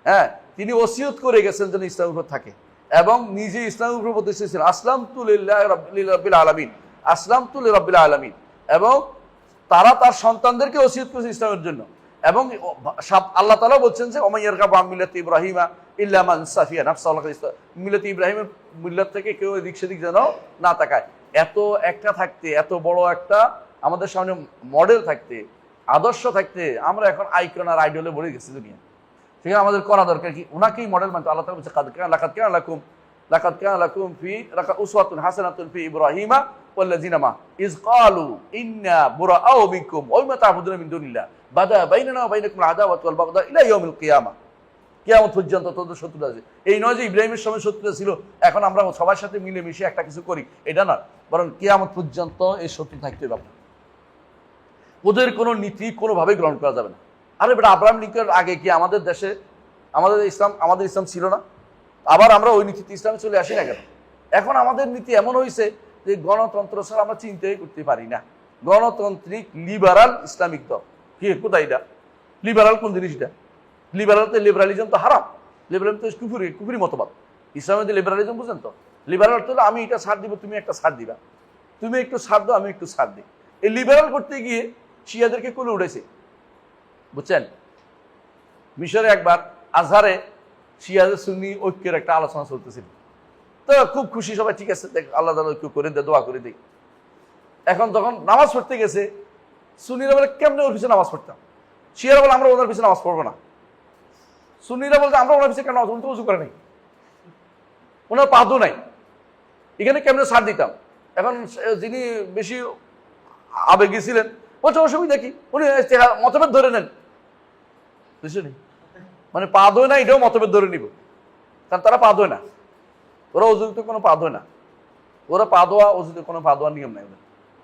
হ্যাঁ, তিনি ওসিয়ত করে গেছেন যেন ইসলামের উপর থাকে এবং নিজে ইসলামের উপর প্রতিষ্ঠিত ছিলেন। আসলামতু লিল্লাহি রাব্বিল আলামিন, আসলামতু লিরাব্বিল আলামিন। এবং তারা তার সন্তানদেরকে ওসিয়ত করেছে ইসলামের জন্য। এবং আল্লাহ তাআলা বলছেন যে ওমাইয়ারগাবু আন মিল্লাতি ইব্রাহিমা ইল্লা মান সাফিয়া নাফসাহু, মিল্লাতি ইব্রাহিমের মিল্লাত থেকে কেউ এদিক সেদিক যেন না তাকায়। এত একটা থাকতে, এত বড় একটা আমাদের সামনে মডেল থাকতে, আদর্শ থাকতে, আমরা এখন আইকন আর আইডলে ভরে গেছি দুনিয়া। সেখানে আমাদের করা দরকার কি? ওনাকেই মডেল মানতে। আল্লাহ তাআলা বলছে লাকাদ কানা লাকুম ফি উসওয়াতুন হাসানাতুন ফি ইব্রাহিমা ওয়াল্লাযিনা মা ইয ক্বালু ইন্না বুরাআউ মিনকুম ওয়া মা তা'বুদুনা মিন দুনিল্লাহ বাদা বাইনানা ওয়া বাইনাকুম আদাওয়াতু ওয়াল বাগদা ইলা ইয়াউমিল কিয়ামা। কিয়ামত পর্যন্ত তোদের শত্রুতা আছে। এই নয় যে ইব্রাহিমের সময় শত্রুতা ছিল, এখন আমরা সবার সাথে মিলেমিশে একটা কিছু করি, এটা না। বরং কিয়ামত পর্যন্ত এই শত্রু থাকতে হবে। ওদের কোনো নীতি কোনোভাবেই গ্রহণ করা যাবে না। আরে বেটা, আব্রাহাম লিঙ্কনের আগে কি আমাদের দেশে আমাদের ইসলাম ছিল না? আবার আমরা ওই নীতিতে ইসলামে চলে আসি না কেন? এখন আমাদের নীতি এমন হয়েছে যে গণতন্ত্র ছাড়া আমরা চিন্তাই করতে পারি না। গণতান্ত্রিক লিবারাল ইসলামিক দল কি, কোথায় এটা? লিবারাল কোন জিনিস এটা? লিবারালিজম তো হারাম। লিবারালিজম তো কুফরি মতবাদ। ইসলামের যে লিবারালিজম বুঝেন তো? লিবারাল তো আমি এটা ছাড় দিব, তুমি একটা ছাড় দিবা, তুমি একটু ছাড় দাও, আমি একটু ছাড় দিই। এই লিবারাল করতে গিয়ে শিয়াদেরকে কোলে উঠেছে, বুঝছেন? মিশরে একবার আজহারে শিয়াদের সুন্নি ঐক্যের একটা আলোচনা চলতেছিল। তো খুব খুশি সবাই, ঠিক আছে আল্লাহ তাআলা ঐক্য করে দে, দোয়া করে দিই। এখন যখন নামাজ পড়তে গেছে, সুন্নিরা বলে কেমনে ওর পিছনে নামাজ পড়তাম? শিয়ারা বলে আমরা ওনার পিছনে নামাজ পড়বো না। সুন্নিরা বলতে আমরা ওনার পিছনে কেন নামাজ পড়বো? উজু করে নাই, ওনার পাদও নাই, এখানে কেমনে ছাড় দিতাম? এখন যিনি বেশি আবেগী ছিলেন বলছে অসুবিধা কি, উনি মতভেদ ধরে নেন। বুঝলি, মানে পা ধোয় না, এটাও মতভেদ ধরে নিব, কারণ তারা পা ধোয় না। ওরা অজুতে কোনো পা ধোয় না, ওরা পা ধোয়া অজুতে কোনো পা ধোয়ার নিয়ম নাই ওদের।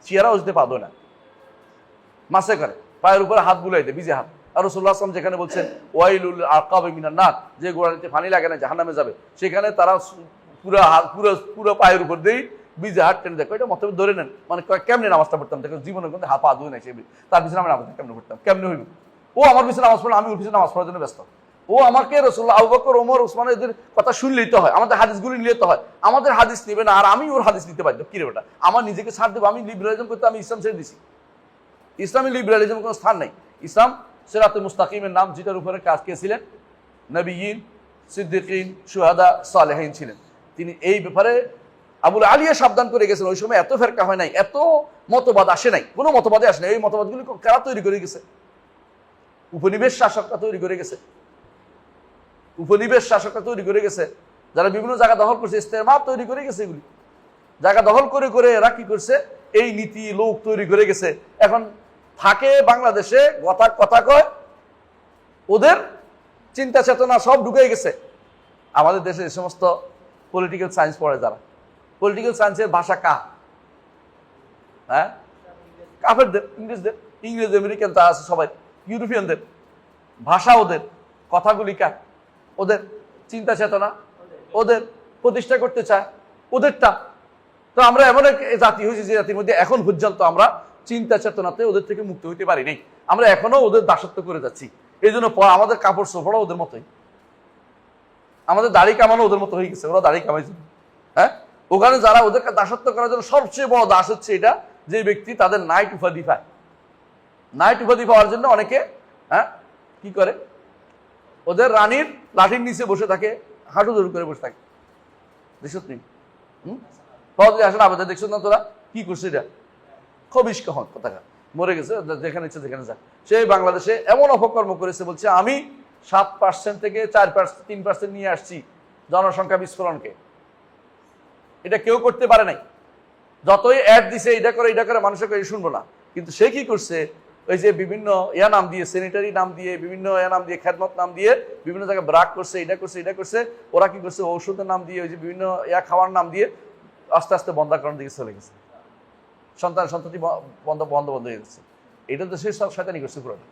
শিয়ারা অজুতে পা ধোয় না, মাসে করে পায়ের উপরে হাত বুলাই দেয়, ভিজে হাত। আর রাসূলুল্লাহ সাল্লাল্লাহু আলাইহি ওয়াসাল্লাম যেখানে বলছেন ওয়াইলুল আকাবি মিনান নার, যে গোড়ালিতে পানি লাগে না জাহান্নামে যাবে, সেখানে তারা পুরো পায়ের উপর দিয়ে ভিজে হাত টেনে দেখো। এটা মতভেদ ধরে নেন, মানে কেমনে নামাজটা পড়তাম দেখো, জীবনের মধ্যে পা ধুয়ে নাই সে, তার পিছনে আমি নামাজ কেমনে পড়তাম, কেমনে হইল? ও আমার পিছনে নামাজ পড়লো, আমি ওর পিছনে নামাজ পড়ার জন্য ব্যস্ত। ও আমাকে রাসূলুল্লাহ, আবু বকর, ওমর, ওসমান এদের কথা শুনলেই তো হয়, আমাদের হাদিসগুলি নিলে তো হয়। আমাদের হাদিস নেবে না আর আমি ওর হাদিস নিতে পারি না, কি রে বেটা? আমার নিজেকে ছাড় দেবো? আমি লিবারালিজম করতে আমি ইসলাম ছেড়ে দিছি। ইসলামী লিবারালিজম কোনো স্থান নেই। ইসলাম সিরাতে মুস্তাকিমের নাম, যেটার উপরে কাজ কে ছিলেন? নবিয়্যিন, সিদ্দিকিন, শুহাদা, সালেহিন ছিলেন। তিনি এই ব্যাপারে আবুল আলিয়া সাবধান করে গেছেন। ওই সময় এত ফেরকা হয় নাই, এত মতবাদ আসে নাই, কোনো মতবাদে আসে নাই। এই মতবাদগুলি কারা তৈরি করে গেছে? উপনিবেশ শাসকরা তৈরি করে গেছে। উপনিবেশ শাসকরা তৈরি করে গেছে, যারা বিভিন্ন জায়গা দখল করছে, ইস্তেমার তৈরি করে গেছে। এগুলি জায়গা দখল করে করে এরা কি করছে? এই নীতি লোক তৈরি করে গেছে। এখন থাকে বাংলাদেশে, কথা কয়, ওদের চিন্তা চেতনা সব ঢুকে গেছে। আমাদের দেশে এই সমস্ত পলিটিক্যাল সায়েন্স পড়ে যারা, পলিটিক্যাল সায়েন্সের ভাষা হ্যাঁ, কাফেরদের, ইংরেজ আমেরিকান তা আছে, সবাই ইউরোপিয়ানদের ভাষা, ওদের কথাগুলি কার? ওদের চিন্তা চেতনা ওদের প্রতিষ্ঠা করতে চায় ওদেরটা। তো আমরা এমন এক জাতি হয়েছি যে জাতির মধ্যে এখন পর্যন্ত আমরা চিন্তা চেতনাতে ওদের থেকে মুক্ত হইতে পারি নাই। আমরা এখনো ওদের দাসত্ব করে যাচ্ছি। এই জন্য আমাদের কাপড় চোপড়া ওদের মতোই, আমাদের দাড়ি কামানো ওদের মতো হয়ে গেছে। ওরা দাড়ি কামাইছে, হ্যাঁ। ওখানে যারা ওদেরকে দাসত্ব করার জন্য সবচেয়ে বড় দাস হচ্ছে এটা, যে ব্যক্তি তাদের নাইট উপাধি পায়। নাইট উপাধি পাওয়ার জন্য অনেকে কি করে? ওদের রানীর লাঠির নিচে বসে থাকে, হাঁটু দৌড় করে বসে থাকে। দেখছ তুমি? আসেন আবেদন দেখছো না তোরা কি করছে? এটা খবিস কখন কোথাকার, মরে গেছে, যেখানে ইচ্ছে যেখানে যায়। সেই বাংলাদেশে এমন অপকর্ম করেছে, বলছে আমি 7% থেকে 3% নিয়ে আসছি জনসংখ্যা বিস্ফোরণকে। এটা কেউ করতে পারে নাই। যতই অ্যাড দিছে, এটা করে মানুষের কাছে শুনবো না। কিন্তু সে কি করছে? ওই যে বিভিন্ন নাম দিয়ে, স্যানিটারি নাম দিয়ে, বিভিন্ন নাম দিয়ে, খেদমত নাম দিয়ে বিভিন্ন জায়গায় ব্রাক করছে, এটা করছে। ওরা কি করছে? ঔষধের নাম দিয়ে, ওই যে বিভিন্ন খাওয়ার নাম দিয়ে আস্তে আস্তে বন্ধাকরণ দিকে চলে গেছে, সন্ততি বন্ধ বন্ধ বন্ধ হয়ে গেছে। এটা তো সে সব শয়তানি করছে পুরোটা,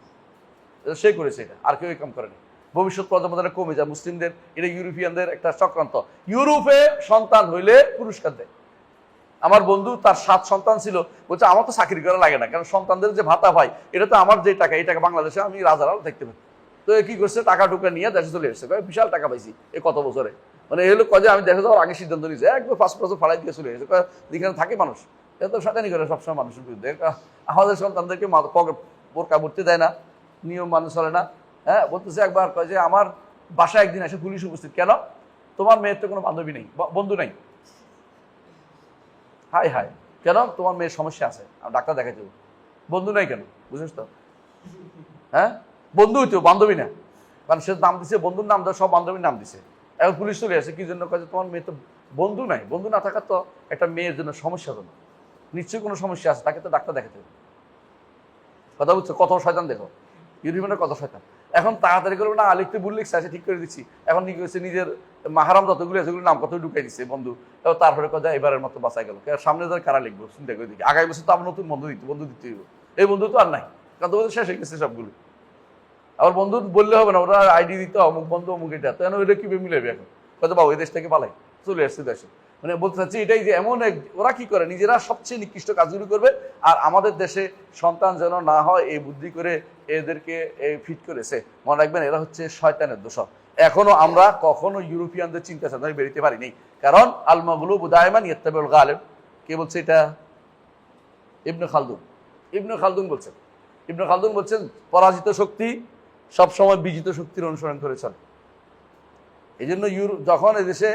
সে করেছে, এটা আর কেউ কাম করেনি। ভবিষ্যৎ প্রজন্মটা কমে যায় মুসলিমদের, এটা ইউরোপিয়ানদের একটা চক্রান্ত। ইউরোপে সন্তান হইলে পুরস্কার দেয়। আমার বন্ধু তার 7 সন্তান ছিল, বলছে আমার তো চাকরি করা লাগে না, কারণ সন্তানদের যে ভাতা পাই এটা তো আমার যে টাকা, এই টাকা বাংলাদেশে আমি রাজারাও দেখতে পাই। তো এ কি করছে, টাকা টুকা নিয়ে দেশে চলে এসছে, বিশাল টাকা পাইছি এই কত বছরে। মানে এই হলো কয়ে আমি দেশে যাওয়ার আগে সিদ্ধান্ত নিয়েছে, একবার 5 বছর ফাড়াই দিয়ে চলে এসেছে, যেখানে থাকে মানুষ এটা তো শয়তানি করে সবসময় মানুষের বিরুদ্ধে। আমাদের সন্তানদেরকে বোরকা ভরতে দেয় না, নিয়ম মানুষ চলে না। হ্যাঁ, বলতেছে একবার কয় যে আমার বাসায় একদিন এসে পুলিশ উপস্থিত, কেন তোমার মেয়ের তো কোনো বান্ধবী নেই, বন্ধু নেই। হাই হাই, কেন তোমার মেয়ের সমস্যা আছে, ডাক্তার দেখাইতে হবে, বন্ধু নাই কেন, বুঝিস তো? হ্যাঁ, বন্ধু হইতো, বান্ধবী না। কারণ সে নাম দিছে, বন্ধুর নাম দেয়, সব বান্ধবীর নাম দিছে। এখন পুলিশ চলে আসে কি জন্য, কাজে তোমার মেয়ে তো বন্ধু নাই। বন্ধু না থাকার তো একটা মেয়ের জন্য সমস্যা তো না, নিশ্চয়ই কোনো সমস্যা আছে, তাকে তো ডাক্তার দেখাতে হবে। কথা বুঝছো, কত শয়তান দেখো ইউরোপিয়ানের, কত শয়তান। এখন তাড়াতাড়ি করবে না, লিখতে ভুল লিখছে, আছে ঠিক করে দিচ্ছি। এখন কি করেছে, নিজের মাহারাম যতগুলো আছে সেগুলো নাম কত ঢুকাই দিচ্ছে বন্ধু। তারপরে কথা এবারের মতো বাঁচাই গেল, সামনে ধরে কারা লিখবো চিন্তা করে দেখি, আগামী বছর তো আবার নতুন বন্ধু দিতে হইব। এই বন্ধু তো আর নাই, কারণ তো শেষ হয়ে গেছে সবগুলো। আবার বন্ধু বললে হবে না, ওরা আইডি দিতে অমুক বন্ধু অমুক, এটা তো এটা কি মিলাবে এখন। হয়তো বাবু এই দেশ থেকে পালাই চলে আসছে দেশে। মানে বলতে চাচ্ছি এটাই যে এমন ওরা কি করে, নিজেরা সবচেয়ে নিকৃষ্ট কাজগুলো করবে, আর আমাদের দেশে সন্তান যেন না হয় এই বুদ্ধি করে এদেরকে ফিট করেছে। মনে রাখবেন, এরা হচ্ছে শয়তানের দোষর। এখনো আমরা কখনো ইউরোপিয়ানদের চিন্তা চেতনায় বেরোতে পারিনি, কারণ আলমাগুলো বুদায়মান ইত্তাবিউল গালিব। কে বলছে এটা? ইবনে খালদুন। ইবনে খালদুন বলছেন, ইবনে খালদুন বলছেন পরাজিত শক্তি সবসময় বিজিত শক্তির অনুসরণ করে চলে। এই জন্য যখন এদেশে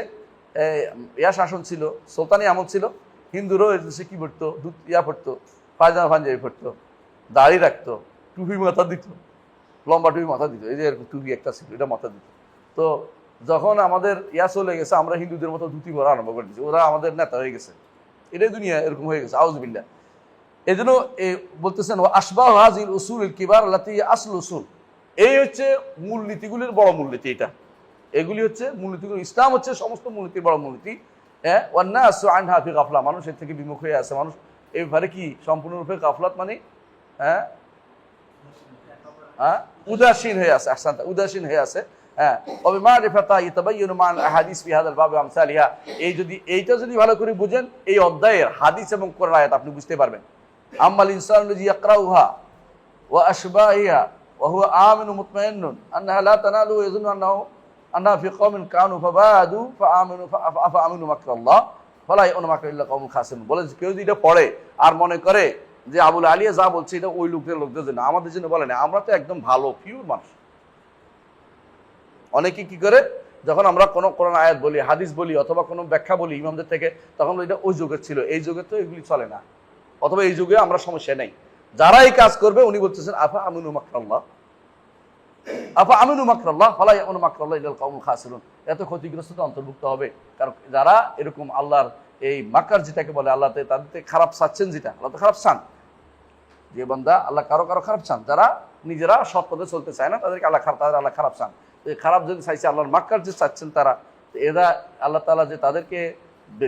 শাসন ছিল, সুলতানি আমল ছিল, হিন্দুরাও এদেশে কি পড়তো, পড়তো, পায়জামা পাঞ্জাবি পড়তো, দাড়ি রাখতো, টুপি মাথা দিত, লম্বা টুপি মাথা দিত, এই যে টুপি একটা ছিল এটা মাথা দিত। তো যখন আমাদের চলে গেছে, আমরা হিন্দুদের মতো ধুতি পরা আরম্ভ করে দিচ্ছি, ওরা আমাদের নেতা হয়ে গেছে। এটাই দুনিয়া এরকম হয়ে গেছে, আউযুবিল্লাহ। এই জন্য বলতেছেন আসবাহ হাযিল উসুল কিবার আল্লাতী আসল উসুল, এই হচ্ছে মূলনীতিগুলির বড় মূলনীতি। এটা এগুলি হচ্ছে মূলনীতিগুলো, ইসলাম হচ্ছে সমস্ত মূলনীতির বড় মূলনীতি। হ্যাঁ, ওয়ান্নাসু আনহা ফি গাফলা, মানুষ এর থেকে বিমুখ হয়ে আছে। মানুষ এই ব্যাপারে কি সম্পূর্ণরূপে গাফলাত, মানে হ্যাঁ উদাসীন হয়ে আছে, উদাসীন হয়ে আছে। হ্যাঁ, অবিমারিফাতা ইয়াতাবায়্যানু মান আহাদিস ফি হাযাল বাব আমসালিহা, এইটা যদি ভালো করে বুঝেন, এই অধ্যায়ের হাদিস এবং কোরআন আয়াত আপনি বুঝতে পারবেন। আম্মাল ইনসানু লাযী ইয়াকরাউহা ওয়া আশবাহিহা ওয়া হুয়া আমিনু মুতমাইন্নুন আন্নাহা লা তানালু ইয়াযুন্নু আন্নাহা ফি কওমিন কানু ফাবাদু ফাআমিনু মাকরাল্লাহ ফালা ইয়া'মুনু মাকরা ইল্লা কওমুল খাসিরুন। বলে কেউ যদি এটা পড়ে আর মনে করে যে আবুল আলিয়া যা বলছে এটা ওই লোকদের জন্য, আমাদের জন্য বলে না, আমরা তো একদম ভালো পিওর মানুষ। অনেকে কি করে, যখন আমরা কোনো কোরআন আয়াত বলি, হাদিস বলি, অথবা কোনো ব্যাখ্যা বলি ইমামদের থেকে, তখন এটা ওই যুগের ছিল, এই যুগে তো এগুলি চলে না, অথবা এই যুগে আমরা সমস্যা নেই। যারা এই কাজ করবে উনি বলতেছেন আফা আমিনু মাকরাল্লাহ, আফা আমিনু মাকরাল্লাহ ফালা ইয়া'মুনু মাকরাল্লাহ ইল্লাল কওমুল খাসিরুন, এত ক্ষতিগ্রস্ত অন্তর্ভুক্ত হবে। কারণ যারা এরকম আল্লাহর এই মাকার যেটাকে বলে, আল্লাহ তাদের খারাপ চাচ্ছেন, যেটা আল্লাহ তো খারাপ চান, যে বান্দা আল্লাহ কারো খারাপ চান, যারা নিজেরা সৎ পথে চলতে চায় না তাদেরকে আল্লাহ খারাপ চান। খারাপ যদি চাইছে, আল্লাহর মাক্কার যে চাচ্ছেন তারা, এরা আল্লাহ তাআলা যে তাদেরকে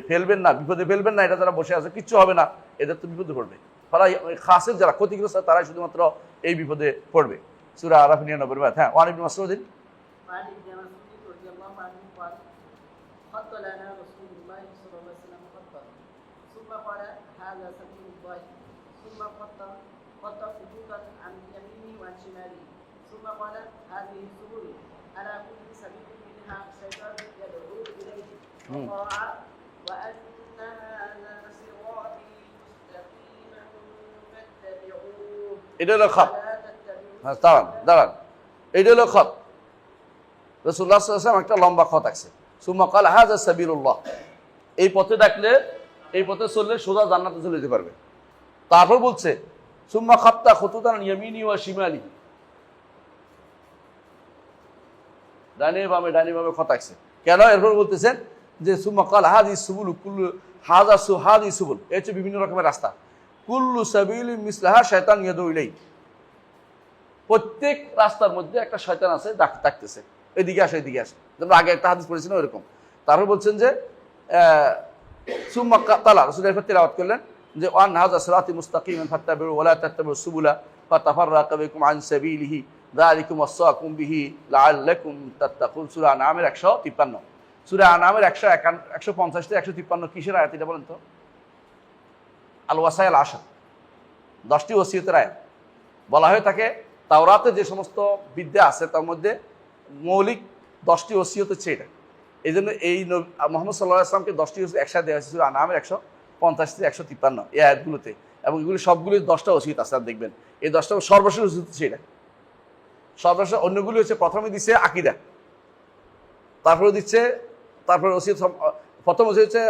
ফেলবেন না, বিপদে ফেলবেন না, এটা যারা বসে আছে কিচ্ছু হবে না, এদের তো বিপদে পড়বে। ফলে খাসের যারা ক্ষতিগ্রস্ত তারাই শুধুমাত্র এই বিপদে পড়বে। সূরা আরাফ 99। হ্যাঁ, ওয়ান ইবনে মাসউদ ثم قال هذه السبل على كل سبيل منها شيطان يدعو اليه وطاعه وان هذا صراطي مستقيما فاتبعوه এটা হলো খত। ولا تتبعوا হ্যাঁ, দাঁড়ান, এটা হলো খত। রাসূলুল্লাহ সাল্লাল্লাহু আলাইহি ওয়াসাল্লাম একটা লম্বা খত আছে, সুম্মা ক্বালা হাযা সাবিলুল্লাহ, এই পথে ডাকলে, এই পথে চললে সোজা জান্নাতে চলে যেতে পারবে। তারপর বলছে সুম্মা খাত্তা খুতুতান ইয়ামিনি ওয়া শিমালি, ডানে বামে খত আছে কেন? এরপর বলতেছেন যে সুম্মা ক্বালা হাযিহি সুবুল কুল্লু হাযিহি সুবুল, এই হচ্ছে বিভিন্ন রকমের রাস্তা, কুল্লু সাবিলিন মিসলাহা শায়তান ইয়াদউ ইলাইহি, প্রত্যেক রাস্তার মধ্যে একটা শয়তান আছে ডাকতেছে, এদিকে আসো এদিকে আসো। যেমন আগে একটা হাদিস পড়েছিলাম এরকম। তারপর বলছেন যে সুম্মা তালা রাসূল এরপর তেলাওয়াত করলেন যে ওয়ান হাযা সিরাতি মুস্তাকিমান ফাত্তাবিউ ওয়া লা তাত্তাবিউ সুবুলা ফাতাফাররাকা বিকুম আন সাবিলিহি যালিকুম ওয়াসাকুম বিহি লাআল্লাকুম তাত্তাকুন। সূরা আনআমের 153। সূরা আনআমের 150 থেকে 153 কিসের আয়াত এটা বলেন তো? আল ওয়াসাইল আশর, 10টি ওসিয়তের আয়াত। বলা হয়ে থাকে তাওরাতে যে সমস্ত বিদ্যা আছে তার মধ্যে মৌলিক 10টি ওসিয়ত হচ্ছে এটা। এই জন্য এই মুহাম্মদ সাল্লাল্লাহু আলাইহি ওয়াসাল্লামকে 10টি ওসিয়ত একসাথে দেওয়া হয়েছে সূরা আনআমের 150 থেকে 153 এই আয়াতগুলোতে, এবং এগুলি সবগুলি 10টা ওসিয়ত আছে। আর দেখবেন এই 10টা সর্বশেষ ওসিয়ত হচ্ছে এটা। সর্বশেষ অন্যগুলি হচ্ছে প্রথমে দিচ্ছে আকীদা, তারপরে দিচ্ছে, তারপরে ওসিয়ত প্রথম ওসিয়ত হচ্ছে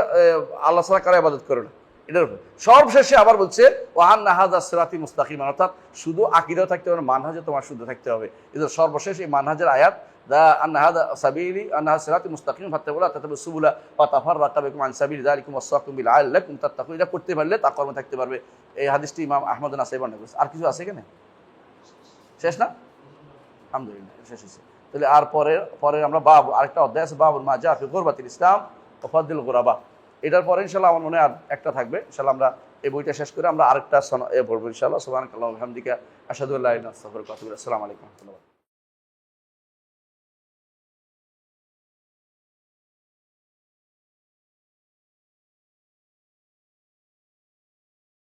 আল্লাহ ছাড়া কারো ইবাদত করে না, এটার উপর। সর্বশেষে আবার বলছে ওয়ান্না হাযা সিরাতি মুস্তাকিমান, অর্থাৎ শুধু আকীদাও থাকতে হবে না, মানহাজে তোমার শুদ্ধ থাকতে হবে। এদের সর্বশেষ এই মানহাজের আয়াত দা আন্না হাযা সাবিলি আন্না হাযা সিরাতি মুস্তাকিম ফাত্তাবিউ ওয়া লা তাত্তাবিউ সুবুলা ফাতাফাররাকা বিকুম আন সাবিলি যালিকুম ওয়াসাকুম বিহি লাআল্লাকুম তাত্তাকুন। এটা করতে পারলে তাকওয়া থাকতে পারবে। এই হাদিসটি ইমাম আহমদ নাসাই বর্ণনা করেছে। আর কিছু আছে এখানে? শেষ না? আলহামদুলিল্লাহ শেষ হয়েছে। তাহলে আর পরে আমরা বাব আরেকটা অধ্যায় আছে, বাবুল মা জা ফি গুরবাতিল ইসলাম ওয়া ফাদলিল গুরাবা। এটার পরে ইনশাআল্লাহ আমার মনে হয় আর একটা থাকবে। ইনশাআল্লাহ আমরা এই বইটা শেষ করে আমরা আরেকটা পড়বো ইনশাআল্লাহ। সুবহানাকাল্লাহু ওয়া বিহামদিকা আশহাদু আল্লা ইলাহা ইল্লা আনতা আস্তাগফিরুকা ওয়া আতুবু ইলাইক। আসসালামু আলাইকুম ওয়া রাহমাতুল্লাহ।